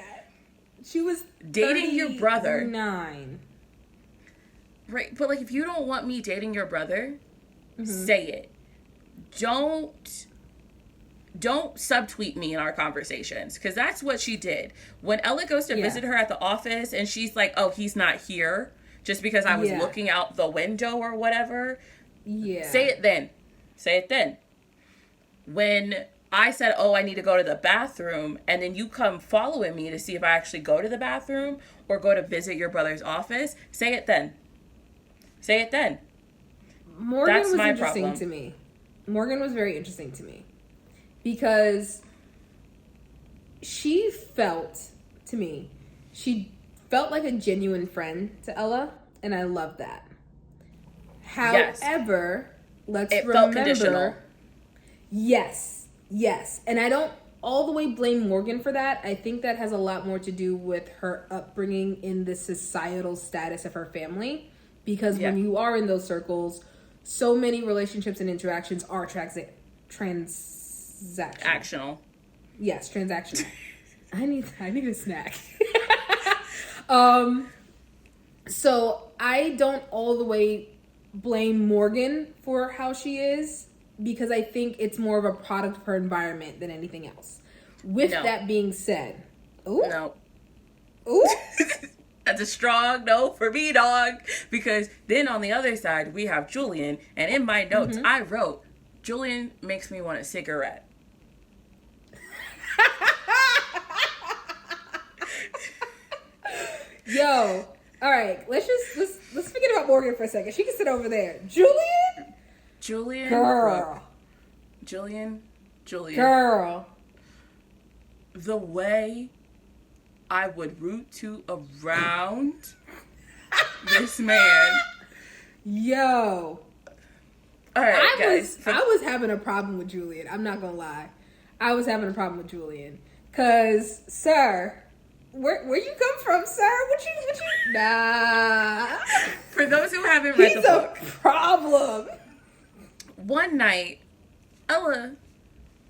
B: she was
A: dating your brother.
B: 9.
A: Right, but like, if you don't want me dating your brother, say it. Don't subtweet me in our conversations, because that's what she did. When Ella goes to visit her at the office and she's like, oh, he's not here just because I was looking out the window or whatever. Yeah. Say it then. Say it then. When I said, oh, I need to go to the bathroom, and then you come following me to see if I actually go to the bathroom or go to visit your brother's office, say it then. Say it then.
B: Morgan was interesting to me. Morgan was very interesting to me. Because she felt like a genuine friend to Ella, and I love that. However, let's remember, felt conditional. Yes. And I don't all the way blame Morgan for that. I think that has a lot more to do with her upbringing in the societal status of her family. Because when you are in those circles, so many relationships and interactions are transactional. Yes, transactional. I need a snack. So I don't all the way blame Morgan for how she is, because I think it's more of a product of her environment than anything else. With that being said, ooh.
A: That's a strong no for me, dog. Because then on the other side, we have Julian. And in my notes, I wrote, Julian makes me want a cigarette.
B: Yo, all right. Let's forget about Morgan for a second. She can sit over there. Julian,
A: girl. Julian.
B: Girl.
A: the way I would root to around this man.
B: Yo.
A: All right, guys.
B: I was having a problem with Julian. I'm not gonna lie. I was having a problem with Julian. Cause, sir, where you come from, sir? What you nah.
A: For those who haven't read the book.
B: He's a problem.
A: One night, Ella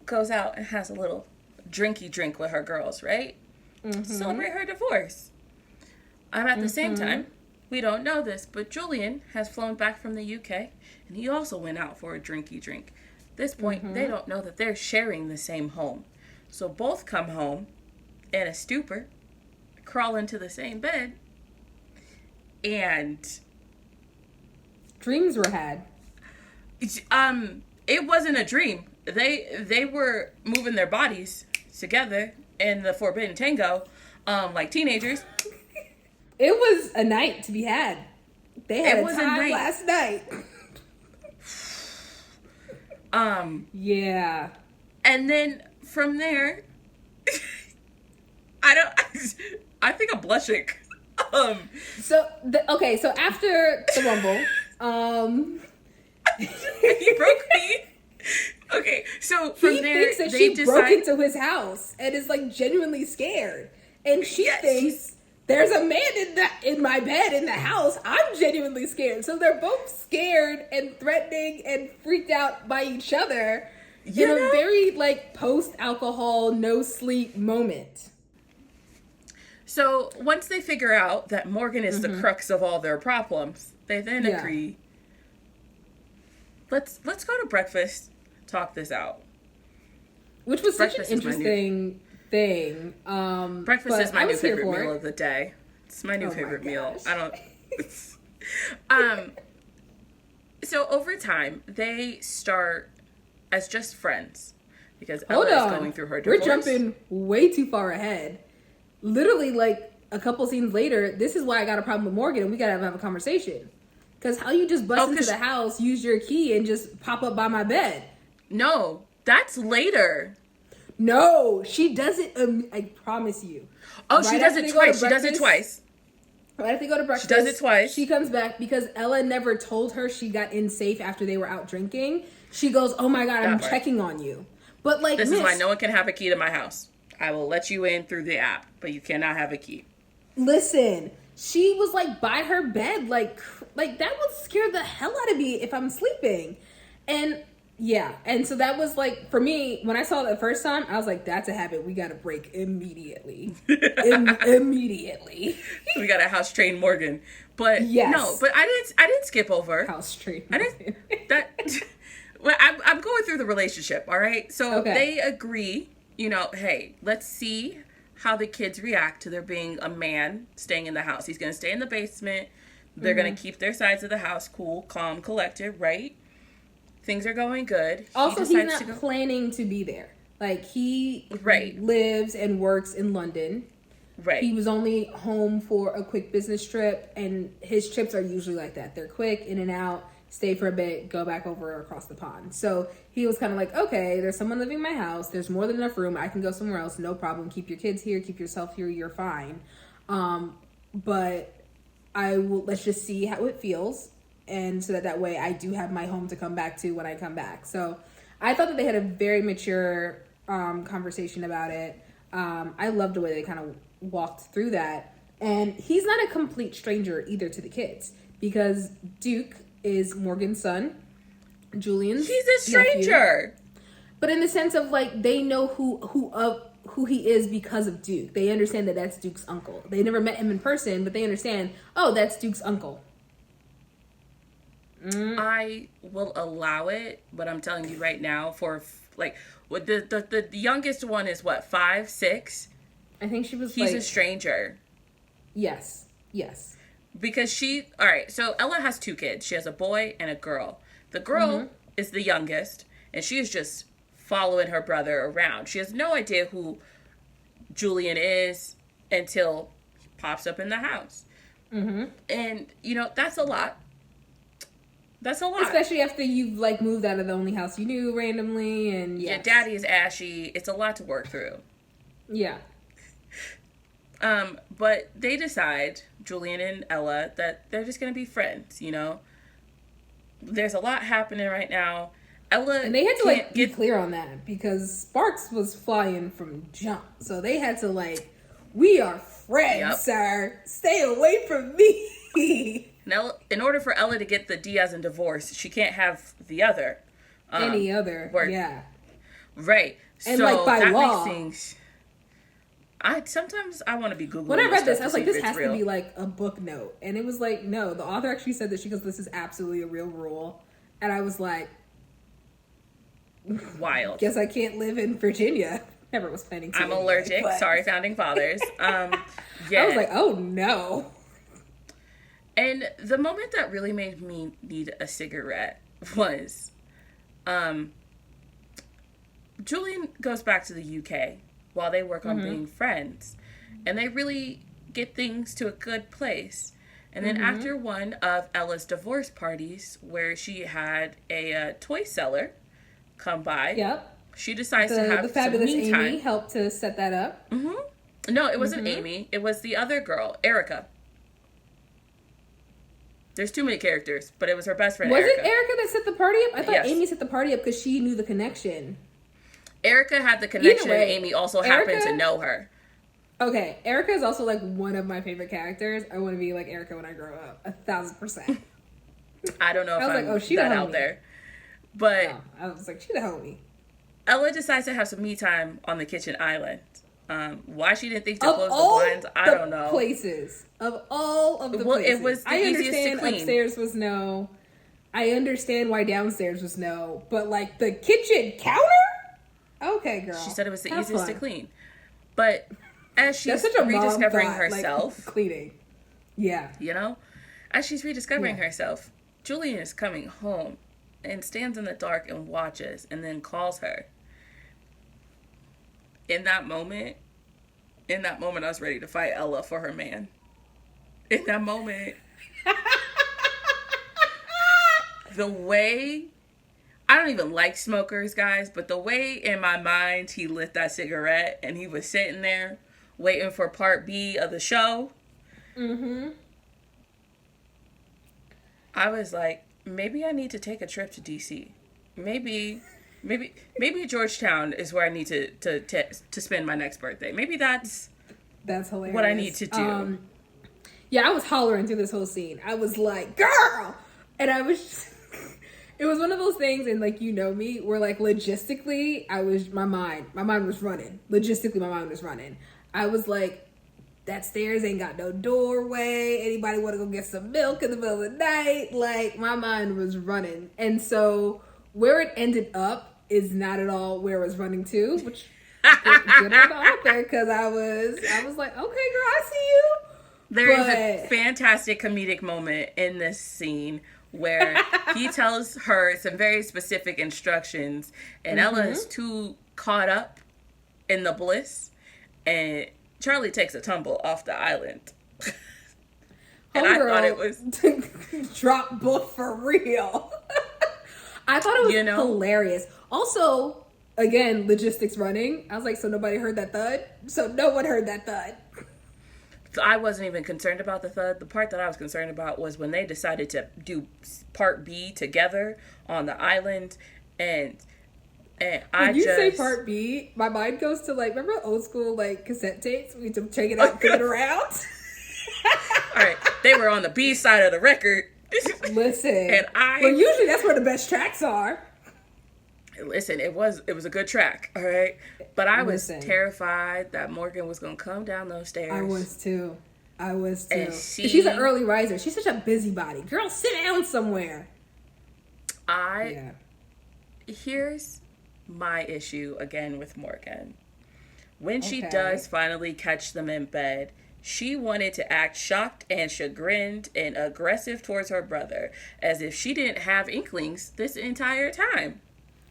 A: goes out and has a little drinky drink with her girls, right? Mm-hmm. To celebrate her divorce. At the same time, we don't know this, but Julian has flown back from the UK, and he also went out for a drinky drink. At this point, they don't know that they're sharing the same home. So both come home in a stupor, crawl into the same bed, and
B: dreams were had.
A: It wasn't a dream. They were moving their bodies together in the Forbidden Tango, like teenagers.
B: It was a night to be had. They had a time last night. Yeah.
A: And then from there, I think I'm blushing.
B: So after the Rumble,
A: he broke me. Okay, so from there,
B: he thinks that she broke into his house and is like genuinely scared, and she thinks there's a man in my bed in the house. I'm genuinely scared. So they're both scared and threatening and freaked out by each other in a very like post-alcohol, no sleep moment.
A: So once they figure out that Morgan is the crux of all their problems, they then agree. Let's go to breakfast, talk this out.
B: Which was such an interesting thing.
A: Breakfast is my new favorite meal of the day. It's my new favorite meal. So over time, they start as just friends because Ella is going through her divorce.
B: We're jumping way too far ahead. Literally, like a couple scenes later, this is why I got a problem with Morgan, and we gotta have a conversation. Because how you just bust into the house, use your key, and just pop up by my bed?
A: No, that's later.
B: No, she does it. I promise you.
A: Oh, she does it twice. She does it twice.
B: Right after they go to breakfast,
A: she does it twice.
B: She comes back because Ella never told her she got in safe after they were out drinking. She goes, "Oh my God, I'm checking on you." But like,
A: this is why no one can have a key to my house. I will let you in through the app, but you cannot have a key.
B: Listen, she was like by her bed, like that would scare the hell out of me if I'm sleeping, and. Yeah, and so that was like, for me, when I saw it the first time, I was like, that's a habit we gotta break immediately. Immediately.
A: We gotta house train Morgan. But no, but I didn't skip over.
B: House train
A: Morgan. Well, I'm going through the relationship, all right? So they agree, hey, let's see how the kids react to there being a man staying in the house. He's gonna stay in the basement. They're gonna keep their sides of the house cool, calm, collected, right? Things are going good.
B: Also, he's not planning to be there. Like, he lives and works in London.
A: Right.
B: He was only home for a quick business trip, and his trips are usually like that. They're quick, in and out, stay for a bit, go back over across the pond. So he was kind of like, okay, there's someone living in my house. There's more than enough room. I can go somewhere else. No problem. Keep your kids here. Keep yourself here. You're fine. But let's just see how it feels. And so that way I do have my home to come back to when I come back. So I thought that they had a very mature conversation about it. I love the way they kind of walked through that. And he's not a complete stranger either to the kids, because Duke is Morgan's son. Julian's
A: He's a stranger.
B: Nephew. But in the sense of like, they know who he is because of Duke. They understand that that's Duke's uncle. They never met him in person, but they understand, oh, that's Duke's uncle.
A: I will allow it, but I'm telling you right now, for like, what the youngest one is what, 5, 6?
B: I think she was.
A: He's a stranger.
B: Yes.
A: Because all right. So Ella has 2 kids. She has a boy and a girl. The girl is the youngest, and she is just following her brother around. She has no idea who Julian is until he pops up in the house, and that's a lot. That's a lot.
B: Especially after you've like moved out of the only house you knew randomly, and
A: yeah, daddy is ashy. It's a lot to work through.
B: Yeah.
A: But they decide, Julian and Ella, that they're just going to be friends, you know? There's a lot happening right now. Ella
B: and they had to like be clear on that because Sparks was flying from jump. So they had to like, we are friends, sir. Stay away from me.
A: Now, in order for Ella to get the Diaz and divorce, she can't have the other.
B: Any other, yeah.
A: Right.
B: And
A: so
B: like by
A: that
B: law.
A: Makes things... Sometimes I want to be Googling.
B: When I read this, I was like, this has
A: real.
B: to be like a book note. And it was like, no, the author actually said that she goes, this is absolutely a real rule. And I was like,
A: wild.
B: Guess I can't live in Virginia. Never was planning to.
A: I'm allergic. But... Sorry, founding fathers. Yeah.
B: I was like, oh no.
A: And the moment that really made me need a cigarette was, Julian goes back to the UK while they work on being friends, and they really get things to a good place. And then after one of Ella's divorce parties, where she had a toy seller come by, she decides to have
B: the fabulous
A: some me
B: Amy
A: time.
B: Helped to set that up.
A: No, it wasn't Amy. It was the other girl, Erica. There's too many characters, but it was her best friend,
B: Was
A: Erica.
B: it Erica that set the party up? I thought
A: Yes.
B: Amy set the party up because she knew the connection.
A: Erica had the connection,
B: Either way,
A: and Amy also happened to know her.
B: Okay, Erica is also like one of my favorite characters. I want to be like Erica when I grow up, 1,000%.
A: I don't know if I'm
B: like, she
A: that
B: the
A: out
B: homie.
A: there. But
B: No, I was like, she the homie.
A: Ella decides to have some me time on the kitchen island. Why she didn't think to
B: Of
A: close the
B: all
A: blinds, I don't know.
B: Places. Of all of the
A: Well,
B: places.
A: it was the
B: I
A: easiest
B: understand
A: to clean.
B: upstairs was no. I understand why downstairs was no. But like the kitchen counter? Okay, girl.
A: She said it was the
B: Have
A: easiest
B: fun.
A: to clean. But as she's
B: That's such a mom
A: rediscovering
B: thought,
A: herself,
B: like, cleaning. Yeah.
A: you know, as she's rediscovering herself, Julian is coming home and stands in the dark and watches and then calls her. In that moment, I was ready to fight Ella for her man. In that moment, the way, I don't even like smokers, guys, but the way in my mind he lit that cigarette and he was sitting there waiting for part B of the show. I was like, maybe I need to take a trip to DC. Maybe Georgetown is where I need to spend my next birthday. Maybe that's
B: hilarious.
A: what I need to do.
B: Yeah, I was hollering through this whole scene. I was like, girl! And I was just, it was one of those things, and like, you know me, where like logistically, my mind was running. Logistically, my mind was running. I was like, that stairs ain't got no doorway. Anybody want to go get some milk in the middle of the night? Like, my mind was running. And so where it ended up is not at all where it was running to, which good on the author, because I was like, okay, girl, I see you.
A: There is a fantastic comedic moment in this scene where he tells her some very specific instructions, and Ella is too caught up in the bliss, and Charlie takes a tumble off the island. And I thought it was
B: drop book for real. I thought it was hilarious. Also, again, logistics running. I was like, so nobody heard that thud? So no one heard that thud.
A: So I wasn't even concerned about the thud. The part that I was concerned about was when they decided to do part B together on the island, and
B: when you say part B, my mind goes to like, remember old school like cassette tapes? We used to check it out, flip it around.
A: All right, they were on the B side of the record.
B: Listen,
A: and
B: well, usually that's where the best tracks are.
A: Listen, it was a good track, all right? But I was terrified that Morgan was going to come down those stairs.
B: I was too. And she's an early riser. She's such a busybody. Girl, sit down somewhere.
A: Here's my issue again with Morgan. When she does finally catch them in bed, she wanted to act shocked and chagrined and aggressive towards her brother, as if she didn't have inklings this entire time.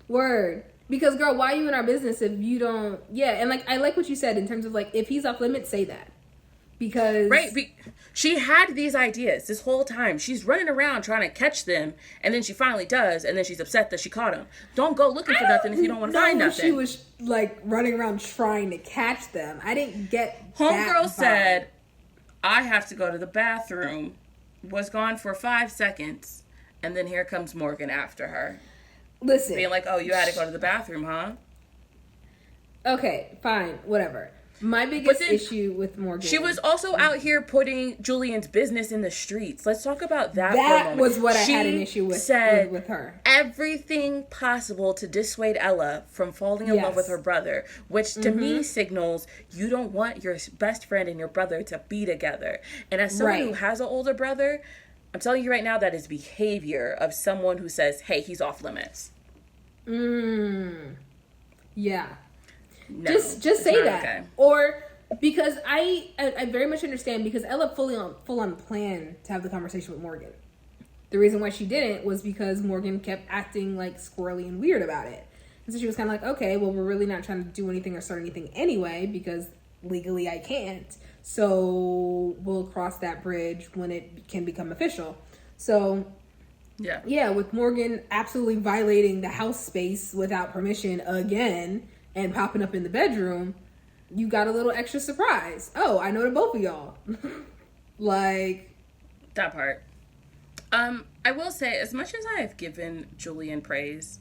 B: Word. Because, girl, why are you in our business if you don't... Yeah, and, like, I like what you said in terms of, like, if he's off limits, say that. Because...
A: Right. She had these ideas this whole time. She's running around trying to catch them, and then she finally does, and then she's upset that she caught them. Don't go looking for nothing if you don't want to find nothing.
B: She was like running around trying to catch them. I didn't get
A: Homegirl said, I have to go to the bathroom, was gone for 5 seconds, and then here comes Morgan after her.
B: Listen.
A: Being like, oh, you had to go to the bathroom, huh?
B: Okay, fine, whatever. My biggest issue with Morgan.
A: She was also out here putting Julian's business in the streets. Let's talk about that for a moment.
B: That was what I had an issue with her.
A: Everything possible to dissuade Ella from falling in love with her brother, which to me signals you don't want your best friend and your brother to be together. And as someone who has an older brother, I'm telling you right now that is behavior of someone who says, hey, he's off limits.
B: Yeah.
A: No,
B: just say that.
A: Okay.
B: Or because I very much understand, because Ella full on planned to have the conversation with Morgan. The reason why she didn't was because Morgan kept acting like squirrely and weird about it. And so she was kind of like, okay, well, we're really not trying to do anything or start anything anyway, because legally I can't. So we'll cross that bridge when it can become official. So yeah, with Morgan absolutely violating the house space without permission again and popping up in the bedroom, you got a little extra surprise. Oh, I know the both of y'all. Like
A: that part. I will say, as much as I have given Julian praise,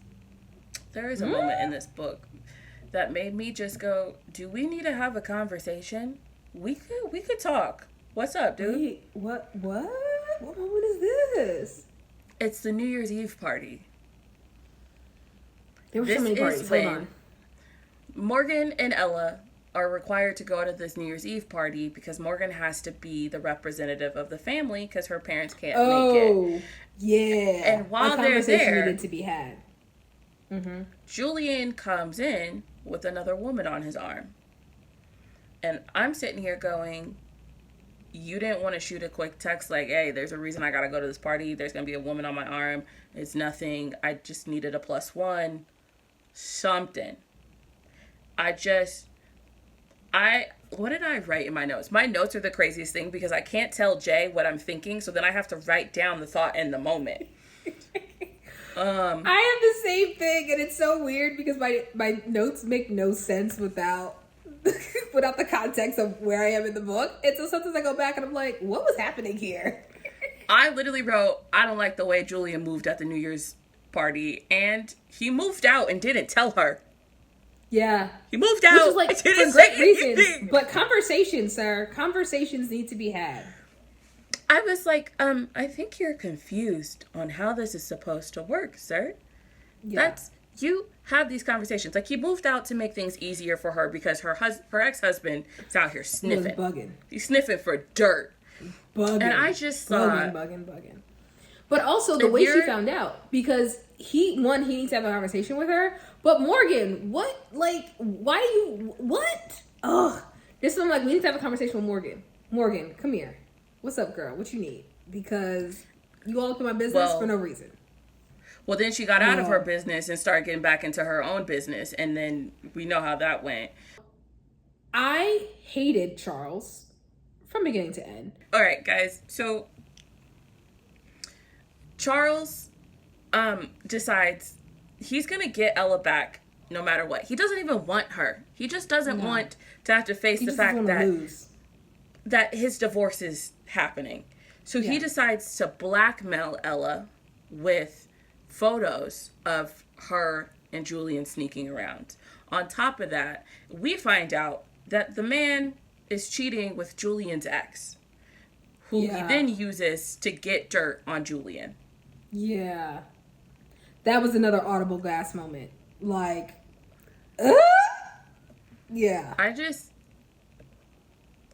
A: there is a moment in this book that made me just go, do we need to have a conversation? We could talk. What's up, dude?
B: Wait, what moment is this?
A: It's the New Year's Eve party.
B: There were so many parties. Hold on.
A: Morgan and Ella are required to go to this New Year's Eve party because Morgan has to be the representative of the family because her parents can't make it.
B: Oh, yeah.
A: And while they're there,
B: needed to be had.
A: Julian comes in with another woman on his arm. And I'm sitting here going, you didn't want to shoot a quick text like, hey, there's a reason I got to go to this party. There's going to be a woman on my arm. It's nothing. I just needed a +1. Something. What did I write in my notes? My notes are the craziest thing because I can't tell Jay what I'm thinking, so then I have to write down the thought in the moment.
B: I have the same thing, and it's so weird because my notes make no sense without the context of where I am in the book. And so sometimes I go back and I'm like, what was happening here?
A: I literally wrote, I don't like the way Julian moved at the New Year's party, and he moved out and didn't tell her.
B: Yeah.
A: He moved out. Which is
B: like for great reasons. But conversations, sir. Conversations need to be had.
A: I was like, I think you're confused on how this is supposed to work, sir. Yeah. You have these conversations. Like, he moved out to make things easier for her because her ex-husband is out here sniffing.
B: He was bugging.
A: He's sniffing for dirt.
B: Bugging.
A: And I just thought...
B: Bugging. But also the way she found out. Because he needs to have a conversation with her. But Morgan, what? Like, why do you... What? Ugh. This one, like, we need to have a conversation with Morgan. Morgan, come here. What's up, girl? What you need? Because you all up in my business for no reason.
A: Well, then she got out of her business and started getting back into her own business. And then we know how that went.
B: I hated Charles from beginning to end.
A: All right, guys. So Charles decides he's going to get Ella back no matter what. He doesn't even want her. He just doesn't want to have to face the fact that his divorce is happening. So he decides to blackmail Ella with photos of her and Julian sneaking around. On top of that, we find out that the man is cheating with Julian's ex, who he then uses to get dirt on Julian.
B: Yeah. That was another audible gas moment. Like, yeah.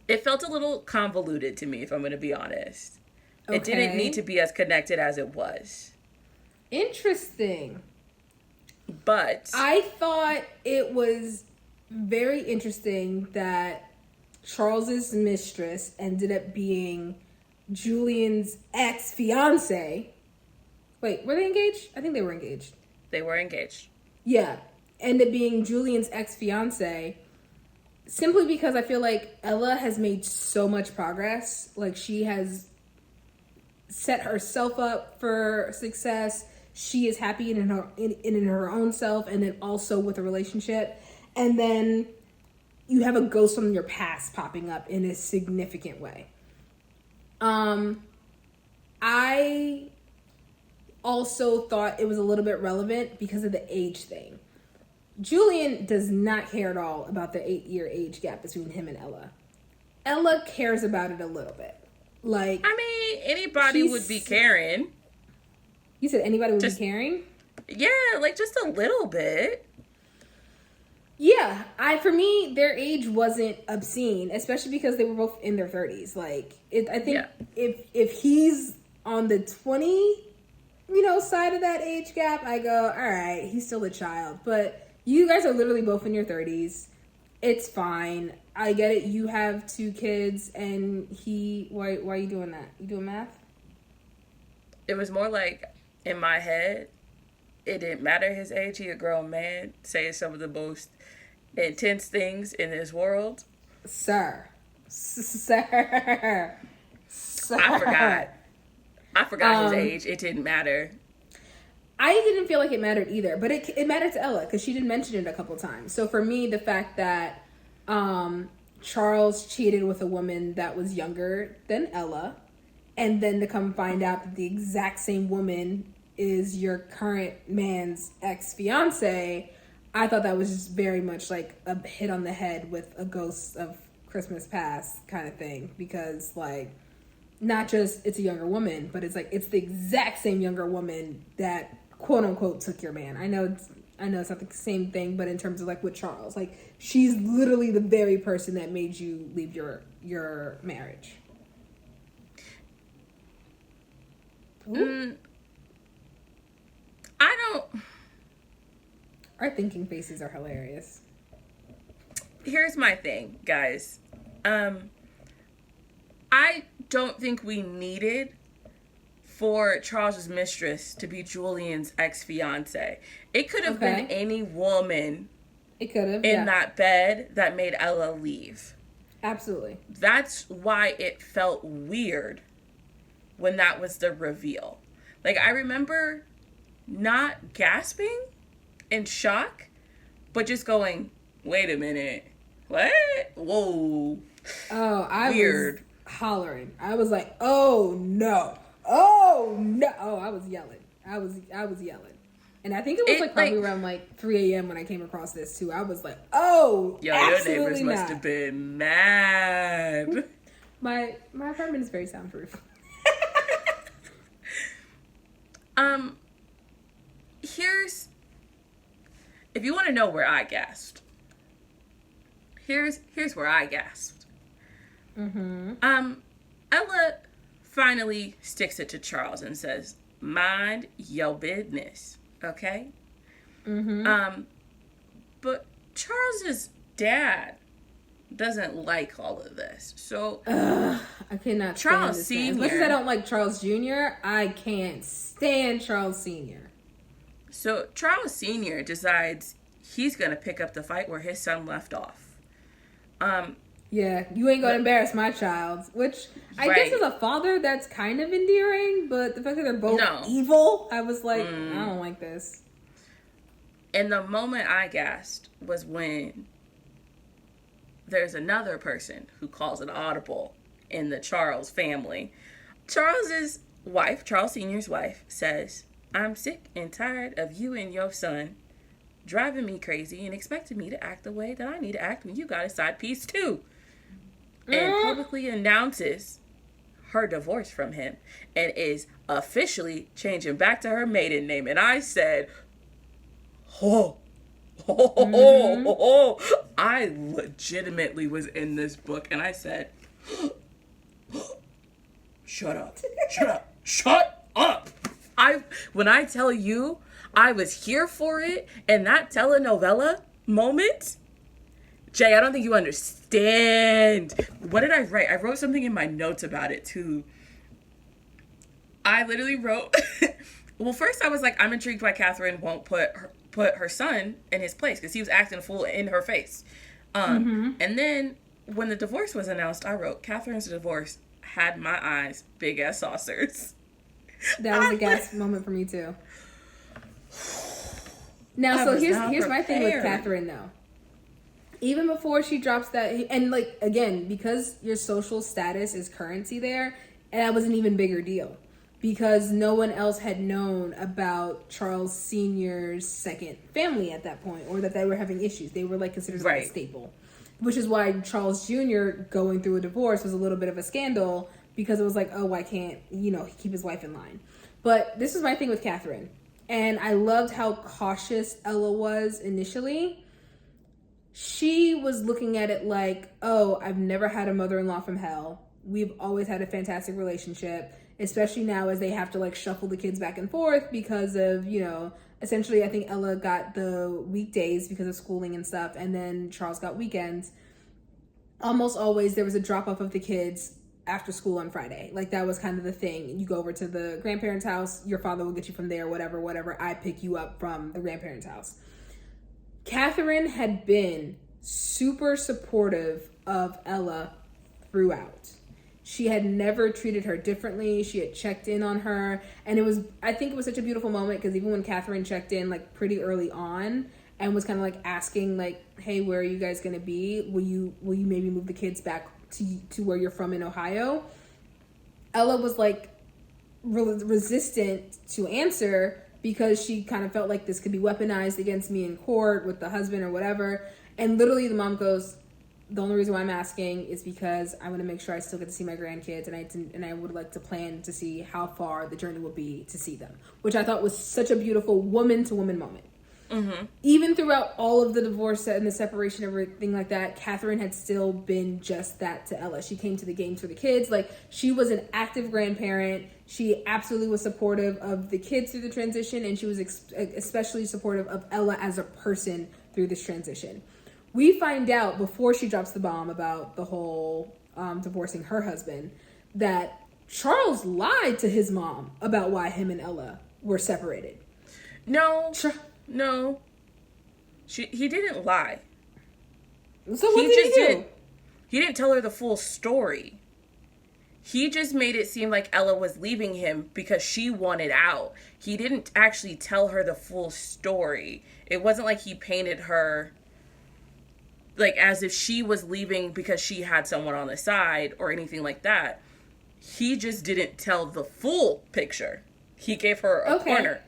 A: It felt a little convoluted to me, if I'm going to be honest.
B: Okay.
A: It didn't need to be as connected as it was.
B: Interesting.
A: But
B: I thought it was very interesting that Charles's mistress ended up being Julian's ex-fiance. Wait, were they engaged? I think they were engaged.
A: They were engaged.
B: Yeah. Ended up being Julian's ex-fiance. simply because I feel like Ella has made so much progress. Like, she has set herself up for success. She is happy in her own self, and then also with a relationship. And then you have a ghost from your past popping up in a significant way. I also thought it was a little bit relevant because of the age thing. Julian does not care at all about the 8-year age gap between him and Ella. Ella cares about it a little bit. Like,
A: I mean, anybody would be caring.
B: You said anybody would be caring?
A: Yeah, like just a little bit.
B: Yeah, for me, their age wasn't obscene, especially because they were both in their 30s. Like, I think if he's on the 20, side of that age gap, I go, all right, he's still a child. But you guys are literally both in your 30s. It's fine. I get it. You have 2 kids, and why are you doing that? You doing math?
A: It was more like, in my head, it didn't matter his age. He a grown man saying some of the most intense things in this world.
B: Sir.
A: I forgot his age. It didn't matter.
B: I didn't feel like it mattered either, but it mattered to Ella because she did mention it a couple times. So for me, the fact that Charles cheated with a woman that was younger than Ella, and then to come find out that the exact same woman is your current man's ex-fiance, I thought that was just very much like a hit on the head with a ghost of Christmas past kind of thing. Because, like, not just it's a younger woman, but it's like it's the exact same younger woman that quote unquote took your man. I know it's not the same thing, but in terms of like with Charles, like she's literally the very person that made you leave your marriage.
A: I don't.
B: Our thinking faces are hilarious.
A: Here's my thing, guys. I don't think we needed for Charles's mistress to be Julian's ex-fiance. It could have been any woman in that bed that made Ella leave.
B: Absolutely.
A: That's why it felt weird when that was the reveal. Like, I remember not gasping in shock, but just going, wait a minute. What? Whoa.
B: Oh, I was hollering. I was like, oh no. Oh no. Oh, I was yelling. I was yelling. And I think it was probably around 3 a.m. when I came across this too. I was like, oh, yo, your neighbors
A: must have been mad.
B: My apartment is very soundproof.
A: If you want to know where I gasped, here's where I gasped. Ella finally sticks it to Charles and says, mind your business, okay? But Charles's dad doesn't like all of this. So
B: I cannot
A: Charles
B: stand
A: Sr.
B: As much as I don't like Charles Jr., I can't stand Charles Sr.
A: So Charles Sr. decides he's going to pick up the fight where his son left off.
B: Yeah, you ain't going to embarrass my child, which I guess as a father, that's kind of endearing, but the fact that they're both evil, I was like, I don't like this.
A: And the moment I gasped was when there's another person who calls an audible in the Charles family. Charles's wife, Charles Sr.'s wife, says, I'm sick and tired of you and your son driving me crazy and expecting me to act the way that I need to act when you got a side piece too. And publicly announces her divorce from him and is officially changing back to her maiden name. And I said, I legitimately was in this book and I said, shut up. When I tell you I was here for it and that telenovela moment, Jay, I don't think you understand. What did I write? I wrote something in my notes about it too. I literally wrote, well, first I was like, I'm intrigued why Catherine won't put her son in his place because he was acting a fool in her face. And then when the divorce was announced, I wrote, Catherine's divorce had my eyes big as saucers.
B: That was a gas moment for me too. Now, so here's my thing with Catherine though. Even before she drops that, and like again, because your social status is currency there, and that was an even bigger deal. Because no one else had known about Charles Sr.'s second family at that point, or that they were having issues. They were like considered like a staple. Which is why Charles Jr. going through a divorce was a little bit of a scandal, because it was like, oh, why can't, keep his wife in line? But this is my thing with Catherine. And I loved how cautious Ella was initially. She was looking at it like, oh, I've never had a mother-in-law from hell. We've always had a fantastic relationship, especially now as they have to like shuffle the kids back and forth because of, essentially I think Ella got the weekdays because of schooling and stuff, and then Charles got weekends. Almost always there was a drop-off of the kids after school on Friday. Like that was kind of the thing. You go over to the grandparents' house, your father will get you from there, whatever. I pick you up from the grandparents' house. Catherine had been super supportive of Ella throughout. She had never treated her differently. She had checked in on her. And I think it was such a beautiful moment, because even when Catherine checked in like pretty early on and was kind of like asking like, hey, where are you guys going to be? Will you maybe move the kids back to where you're from in Ohio? Ella was like resistant to answer, because she kind of felt like this could be weaponized against me in court with the husband or whatever. And literally the mom goes, the only reason why I'm asking is because I want to make sure I still get to see my grandkids, and I would like to plan to see how far the journey will be to see them, which I thought was such a beautiful woman-to-woman moment. Mm-hmm. Even throughout all of the divorce and the separation, everything like that, Catherine had still been just that to Ella. She came to the games for the kids. Like, she was an active grandparent. She absolutely was supportive of the kids through the transition, and she was especially supportive of Ella as a person through this transition. We find out before she drops the bomb about the whole divorcing her husband that Charles lied to his mom about why him and Ella were separated.
A: No. He didn't lie.
B: So what did he do?
A: He didn't tell her the full story. He just made it seem like Ella was leaving him because she wanted out. He didn't actually tell her the full story. It wasn't like he painted her like as if she was leaving because she had someone on the side or anything like that. He just didn't tell the full picture. He gave her a corner.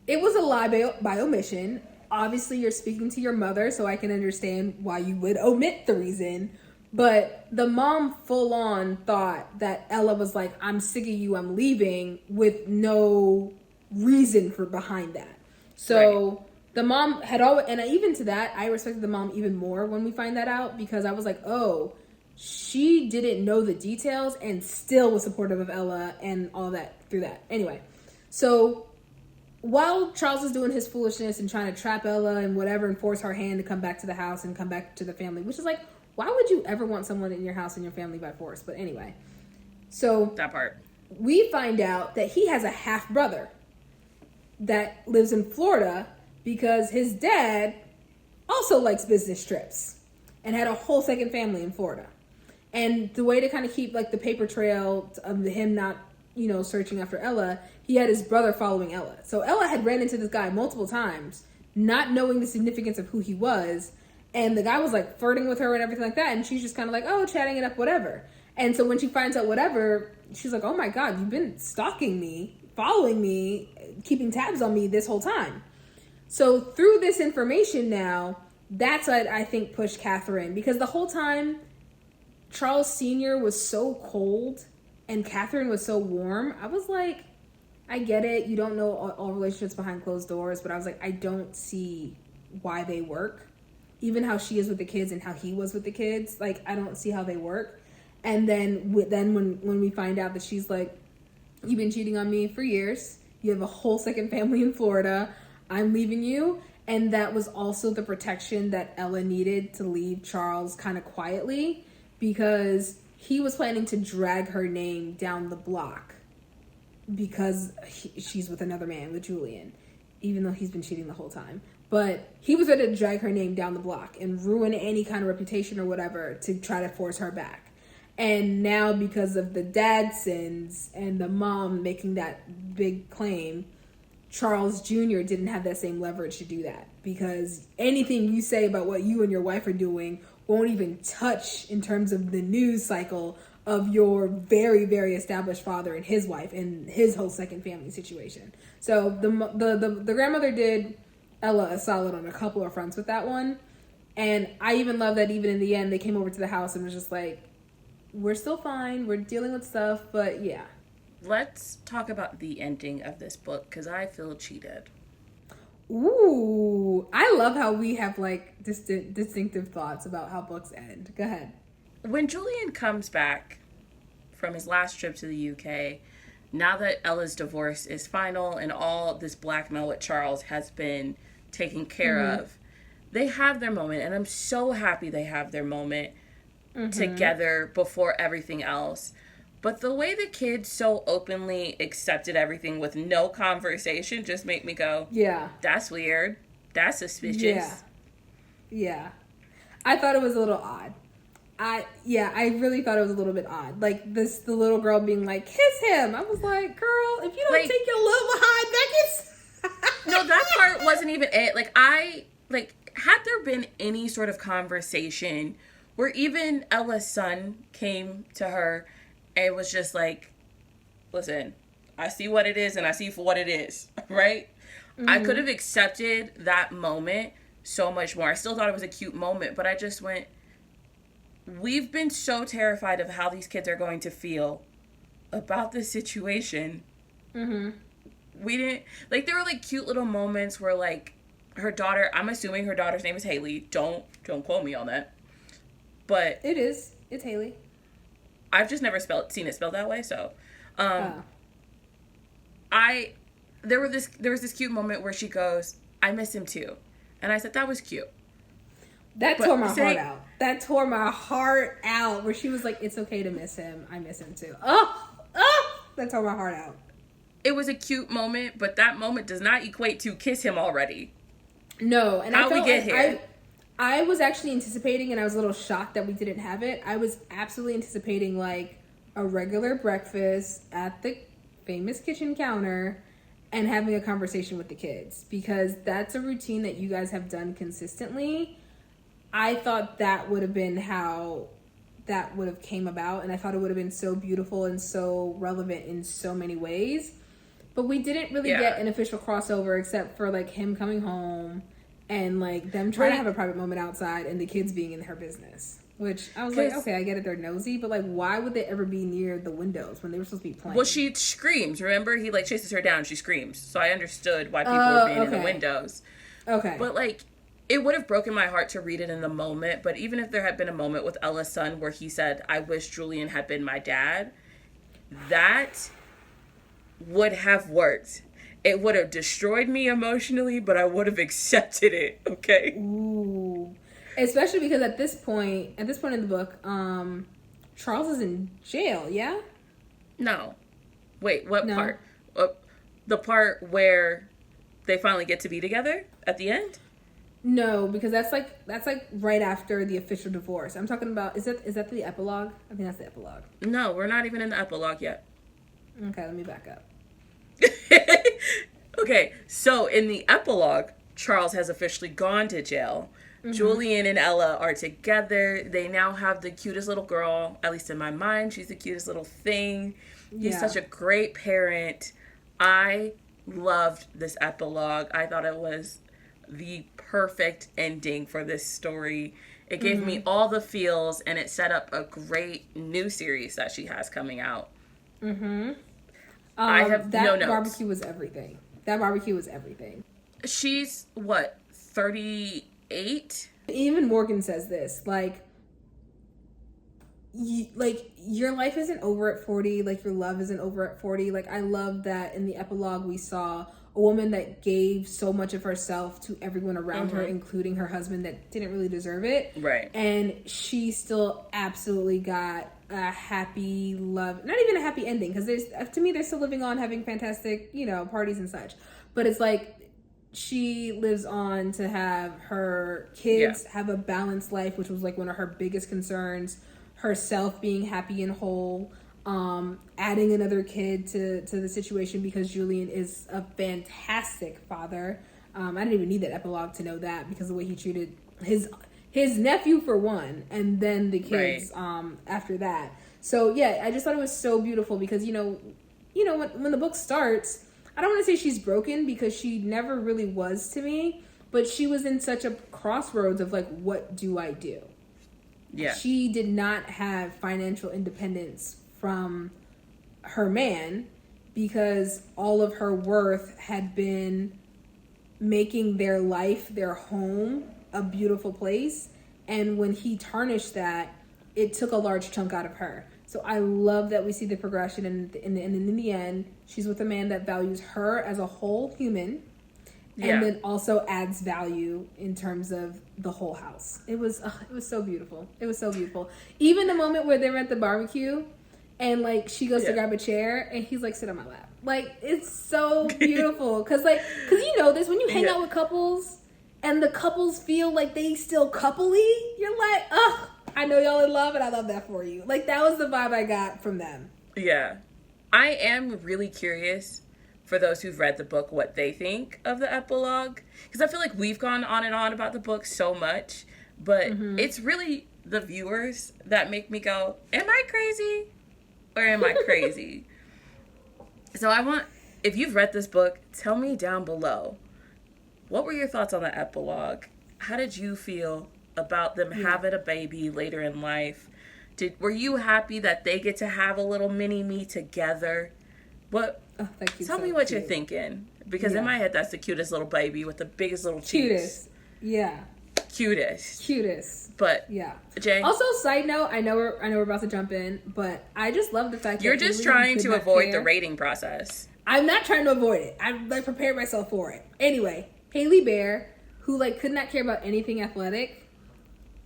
B: It was a lie by omission. Obviously, you're speaking to your mother, so I can understand why you would omit the reason. But the mom full on thought that Ella was like, I'm sick of you, I'm leaving, with no reason for behind that. So the mom had always, and even to that, I respected the mom even more when we find that out, because I was like, oh, she didn't know the details and still was supportive of Ella and all that through that. Anyway, so while Charles is doing his foolishness and trying to trap Ella and whatever and force her hand to come back to the house and come back to the family, which is like, why would you ever want someone in your house and your family by force? But anyway, so
A: that part.
B: We find out that he has a half brother that lives in Florida because his dad also likes business trips and had a whole second family in Florida. And the way to kind of keep like the paper trail of him not, searching after Ella, he had his brother following Ella. So Ella had ran into this guy multiple times, not knowing the significance of who he was. And the guy was like flirting with her and everything like that. And she's just kind of like, oh, chatting it up, whatever. And so when she finds out whatever, she's like, oh my God, you've been stalking me, following me, keeping tabs on me this whole time. So through this information now, that's what I think pushed Catherine. Because the whole time, Charles Sr. was so cold and Catherine was so warm. I was like, I get it. You don't know all relationships behind closed doors. But I was like, I don't see why they work. Even how she is with the kids and how he was with the kids. Like, I don't see how they work. And then when we find out that she's like, you've been cheating on me for years. You have a whole second family in Florida. I'm leaving you. And that was also the protection that Ella needed to leave Charles kind of quietly, because he was planning to drag her name down the block because she's with another man, with Julian, even though he's been cheating the whole time. but he was ready to drag her name down the block and ruin any kind of reputation or whatever to try to force her back. And now, because of the dad's sins and the mom making that big claim, Charles Jr. didn't have that same leverage to do that, because anything you say about what you and your wife are doing won't even touch in terms of the news cycle of your very, very established father and his wife and his whole second family situation. So the grandmother did Ella a solid on a couple of fronts with that one. And I even love that even in the end, they came over to the house and was just like, we're still fine. We're dealing with stuff, but yeah.
A: Let's talk about the ending of this book, because I feel cheated.
B: Ooh, I love how we have like distinctive thoughts about how books end. Go ahead.
A: When Julian comes back from his last trip to the UK, now that Ella's divorce is final and all this blackmail with Charles has been taken care of, they have their moment. And I'm so happy they have their moment together before everything else. But the way the kids so openly accepted everything with no conversation just made me go, yeah, that's weird. That's suspicious.
B: Yeah. I thought it was a little odd. I really thought it was a little bit odd. Like the little girl being like, kiss him. I was like, girl, if you don't take your little behind back,
A: No, that part wasn't even it. Had there been any sort of conversation where even Ella's son came to her and was just like, listen, I see what it is and I see for what it is, right? I could have accepted that moment so much more. I still thought it was a cute moment, but I just went, we've been so terrified of how these kids are going to feel about this situation. We didn't, there were cute little moments where her daughter, I'm assuming her daughter's name is Haley. Don't quote me on that. But
B: it's Haley.
A: I've just never seen it spelled that way. So, there was this cute moment where she goes, I miss him too. And I said, that was cute.
B: That tore my heart out. That tore my heart out, where she was like, it's okay to miss him. I miss him too. That tore my heart out.
A: It was a cute moment, but that moment does not equate to kiss him already.
B: No. And
A: how we get here?
B: I was actually anticipating, and I was a little shocked that we didn't have it. I was absolutely anticipating a regular breakfast at the famous kitchen counter and having a conversation with the kids, because that's a routine that you guys have done consistently. I thought that would have been how that would have came about, and I thought it would have been so beautiful and so relevant in so many ways. But we didn't really get an official crossover except for him coming home and them trying to have a private moment outside and the kids being in her business. Which I was like, okay, I get it, they're nosy, but why would they ever be near the windows when they were supposed to be playing?
A: Well, she screams, remember? He chases her down, she screams. So I understood why people were being in the windows.
B: Okay.
A: But it would have broken my heart to read it in the moment, but even if there had been a moment with Ella's son where he said, I wish Julian had been my dad, that would have worked. It would have destroyed me emotionally, but I would have accepted it, okay?
B: Ooh. Especially because at this point in the book, Charles is in jail, yeah?
A: No. Wait, what part? The part where they finally get to be together at the end?
B: No, because that's right after the official divorce. I'm talking about, is that the epilogue? I think that's the epilogue.
A: No, we're not even in the epilogue yet.
B: Okay, let me back up.
A: Okay, so in the epilogue, Charles has officially gone to jail. Julian and Ella are together. They now have the cutest little girl, at least in my mind. She's the cutest little thing. He's such a great parent. I loved this epilogue. I thought it was the perfect ending for this story. It gave me all the feels, and it set up a great new series that she has coming out. I have no notes.
B: Barbecue was everything. That barbecue was everything.
A: She's, 38?
B: Even Morgan says this, your life isn't over at 40, your love isn't over at 40. I love that in the epilogue we saw a woman that gave so much of herself to everyone around her, including her husband that didn't really deserve it.
A: Right.
B: And she still absolutely got a happy love, not even a happy ending, because to me they're still living on, having fantastic, parties and such. But it's she lives on to have her kids have a balanced life, which was like one of her biggest concerns. Herself being happy and whole. Adding another kid to the situation because Julian is a fantastic father. I didn't even need that epilogue to know that because of the way he treated his nephew for one, and then the kids after that. So yeah, I just thought it was so beautiful because when the book starts, I don't want to say she's broken because she never really was to me, but she was in such a crossroads of like, what do I do? Yeah, she did not have financial independence from her man because all of her worth had been making their life, their home, a beautiful place. And when he tarnished that, it took a large chunk out of her. So I love that we see the progression, and in the end, she's with a man that values her as a whole human, and then also adds value in terms of the whole house. It was so beautiful. It was so beautiful. Even the moment where they're at the barbecue, and like she goes to grab a chair, and he's like, "Sit on my lap." Like, it's so beautiful because you know this when you hang out with couples, and the couples feel like they still coupley. You're like, "Ugh, I know y'all in love, and I love that for you." Like, that was the vibe I got from them.
A: Yeah, I am really curious for those who've read the book what they think of the epilogue, because I feel like we've gone on and on about the book so much, but it's really the viewers that make me go, am I crazy or am I crazy? So if you've read this book, tell me down below, what were your thoughts on the epilogue? How did you feel about them having a baby later in life? Were you happy that they get to have a little mini me together? Tell me what you're thinking. Because in my head, that's the cutest little baby with the biggest little cheeks. Cutest. But Jay.
B: Also, side note, I know we're about to jump in, but I just love the fact that
A: you're just trying to avoid the rating process.
B: I'm not trying to avoid it. I've like prepared myself for it. Anyway, Haley Bear, who like could not care about anything athletic,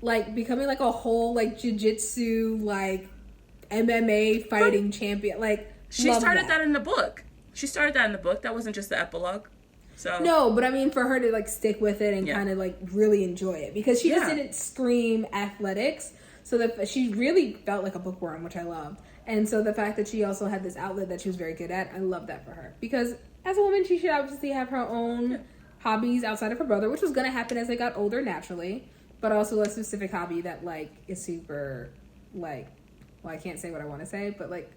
B: like becoming like a whole like jiu-jitsu like MMA fighting champion, like.
A: She started that in the book. That wasn't just the epilogue. So
B: no, but I mean for her to like stick with it and kind of like really enjoy it because she just didn't scream athletics. So that she really felt like a bookworm, which I love. And so the fact that she also had this outlet that she was very good at, I love that for her. Because as a woman, she should obviously have her own hobbies outside of her brother, which was going to happen as they got older naturally. But also a specific hobby that like is super like, well, I can't say what I want to say, but like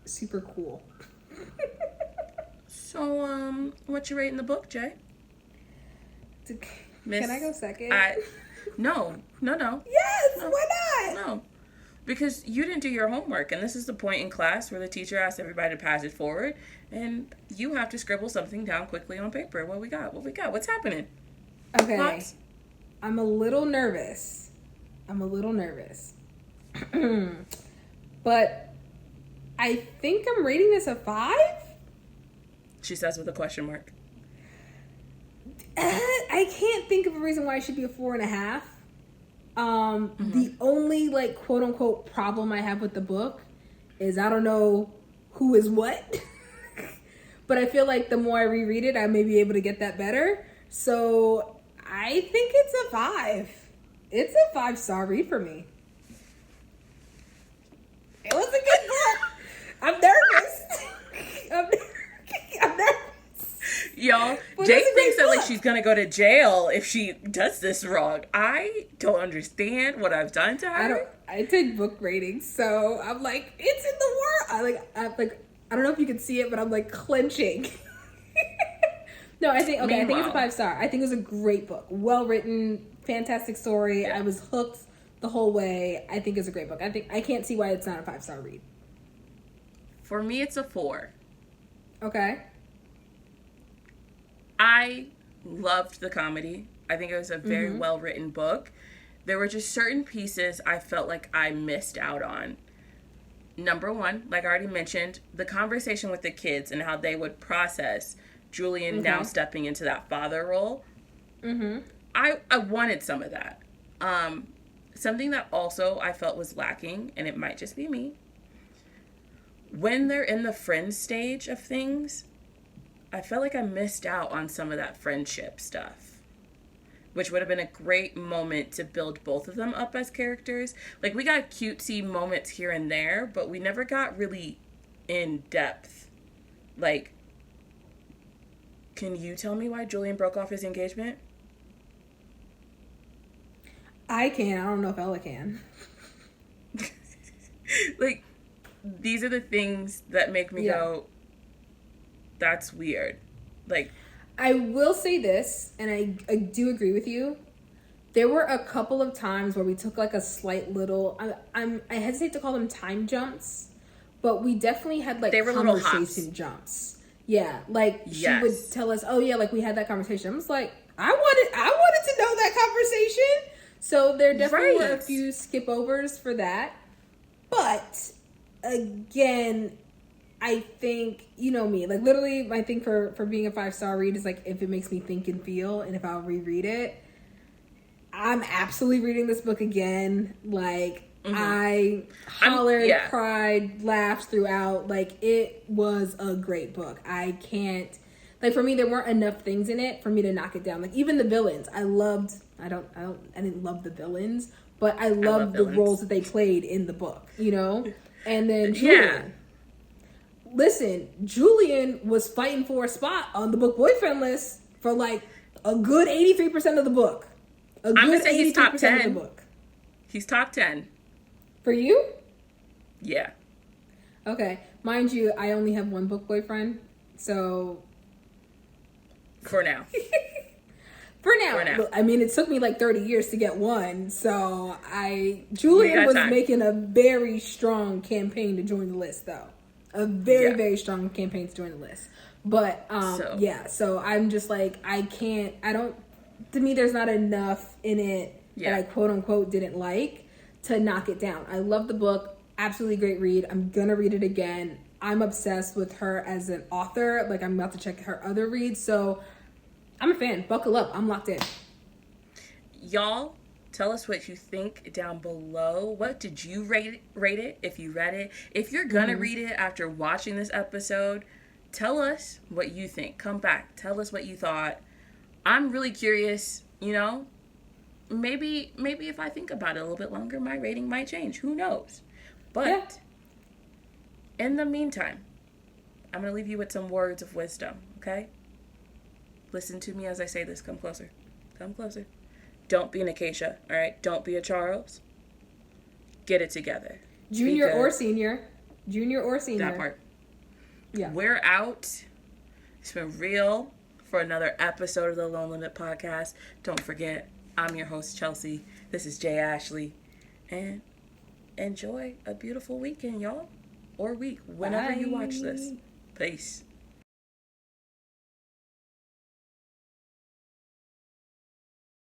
B: super cool.
A: So, what you rating the book, Jay?
B: Can I go second?
A: No.
B: Yes, no. Why not?
A: No. Because you didn't do your homework, and this is the point in class where the teacher asks everybody to pass it forward, and you have to scribble something down quickly on paper. What we got? What's happening?
B: Okay. Thoughts? I'm a little nervous. But I think I'm rating this a 5.
A: She says with a question mark.
B: I can't think of a reason why it should be a 4.5. The only like quote unquote problem I have with the book is I don't know who is what. But I feel like the more I reread it, I may be able to get that better. So I think it's a 5. It's a 5-star read for me. It was a good book. I'm nervous. I'm nervous.
A: Y'all, Jake thinks that like she's gonna go to jail if she does this wrong. I don't understand what I've done to her.
B: I take book ratings, so I'm like, it's in the world. I don't know if you can see it, but I'm like clenching. No, I think it's a 5-star. I think it was a great book, well written, fantastic story. I was hooked the whole way. I think it's a great book. I can't see why it's not a 5-star read.
A: For me, it's a 4.
B: Okay.
A: I loved the comedy. I think it was a very well-written book. There were just certain pieces I felt like I missed out on. Number one, like I already mentioned, the conversation with the kids and how they would process Julian now stepping into that father role. I wanted some of that. Something that also I felt was lacking, and it might just be me, when they're in the friend stage of things, I felt like I missed out on some of that friendship stuff, which would have been a great moment to build both of them up as characters. Like, we got cutesy moments here and there, but we never got really in depth. Like, can you tell me why Julian broke off his engagement?
B: I can. I don't know if Ella can.
A: Like, these are the things that make me go, that's weird. Like,
B: I will say this, and I do agree with you. There were a couple of times where we took like a slight little, I hesitate to call them time jumps, but we definitely had like conversation jumps. Yeah, like she would tell us, oh yeah, like we had that conversation. I was like, I wanted to know that conversation. So there definitely were a few skip overs for that. But again, I think, you know me, like literally my thing for being a 5-star read is like if it makes me think and feel, and if I'll reread it. I'm absolutely reading this book again. Like, I hollered, cried, laughed throughout. Like, it was a great book. I can't, like, for me, there weren't enough things in it for me to knock it down. Like, even the villains, I didn't love the villains, but I loved the roles that they played in the book, you know? And then Julian. Listen, Julian was fighting for a spot on the book boyfriend list for like a good 83% of the book. I'm going to say he's top 10. Of the book.
A: He's top 10.
B: For you?
A: Yeah.
B: Okay. Mind you, I only have one book boyfriend, so...
A: For now.
B: For now. I mean, it took me like 30 years to get one, so Julian was making a very strong campaign to join the list, though. A very, very strong campaign to join the list. But, so I'm just like, to me, there's not enough in it that I quote unquote didn't like to knock it down. I love the book. Absolutely great read. I'm gonna read it again. I'm obsessed with her as an author. Like, I'm about to check her other reads. So I'm a fan. Buckle up. I'm locked in.
A: Y'all, tell us what you think down below. What did you rate it if you read it? If you're gonna read it after watching this episode, tell us what you think. Come back. Tell us what you thought. I'm really curious, you know, maybe if I think about it a little bit longer, my rating might change. Who knows? But in the meantime, I'm going to leave you with some words of wisdom, okay? Listen to me as I say this. Come closer. Come closer. Don't be an Acacia, all right? Don't be a Charles. Get it together.
B: Junior or senior.
A: That part.
B: Yeah.
A: We're out. It's been real. For another episode of the Lone Limit Podcast. Don't forget, I'm your host, Chelsie. This is Ashlee. And enjoy a beautiful weekend, y'all. Or week, whenever you watch this. Peace.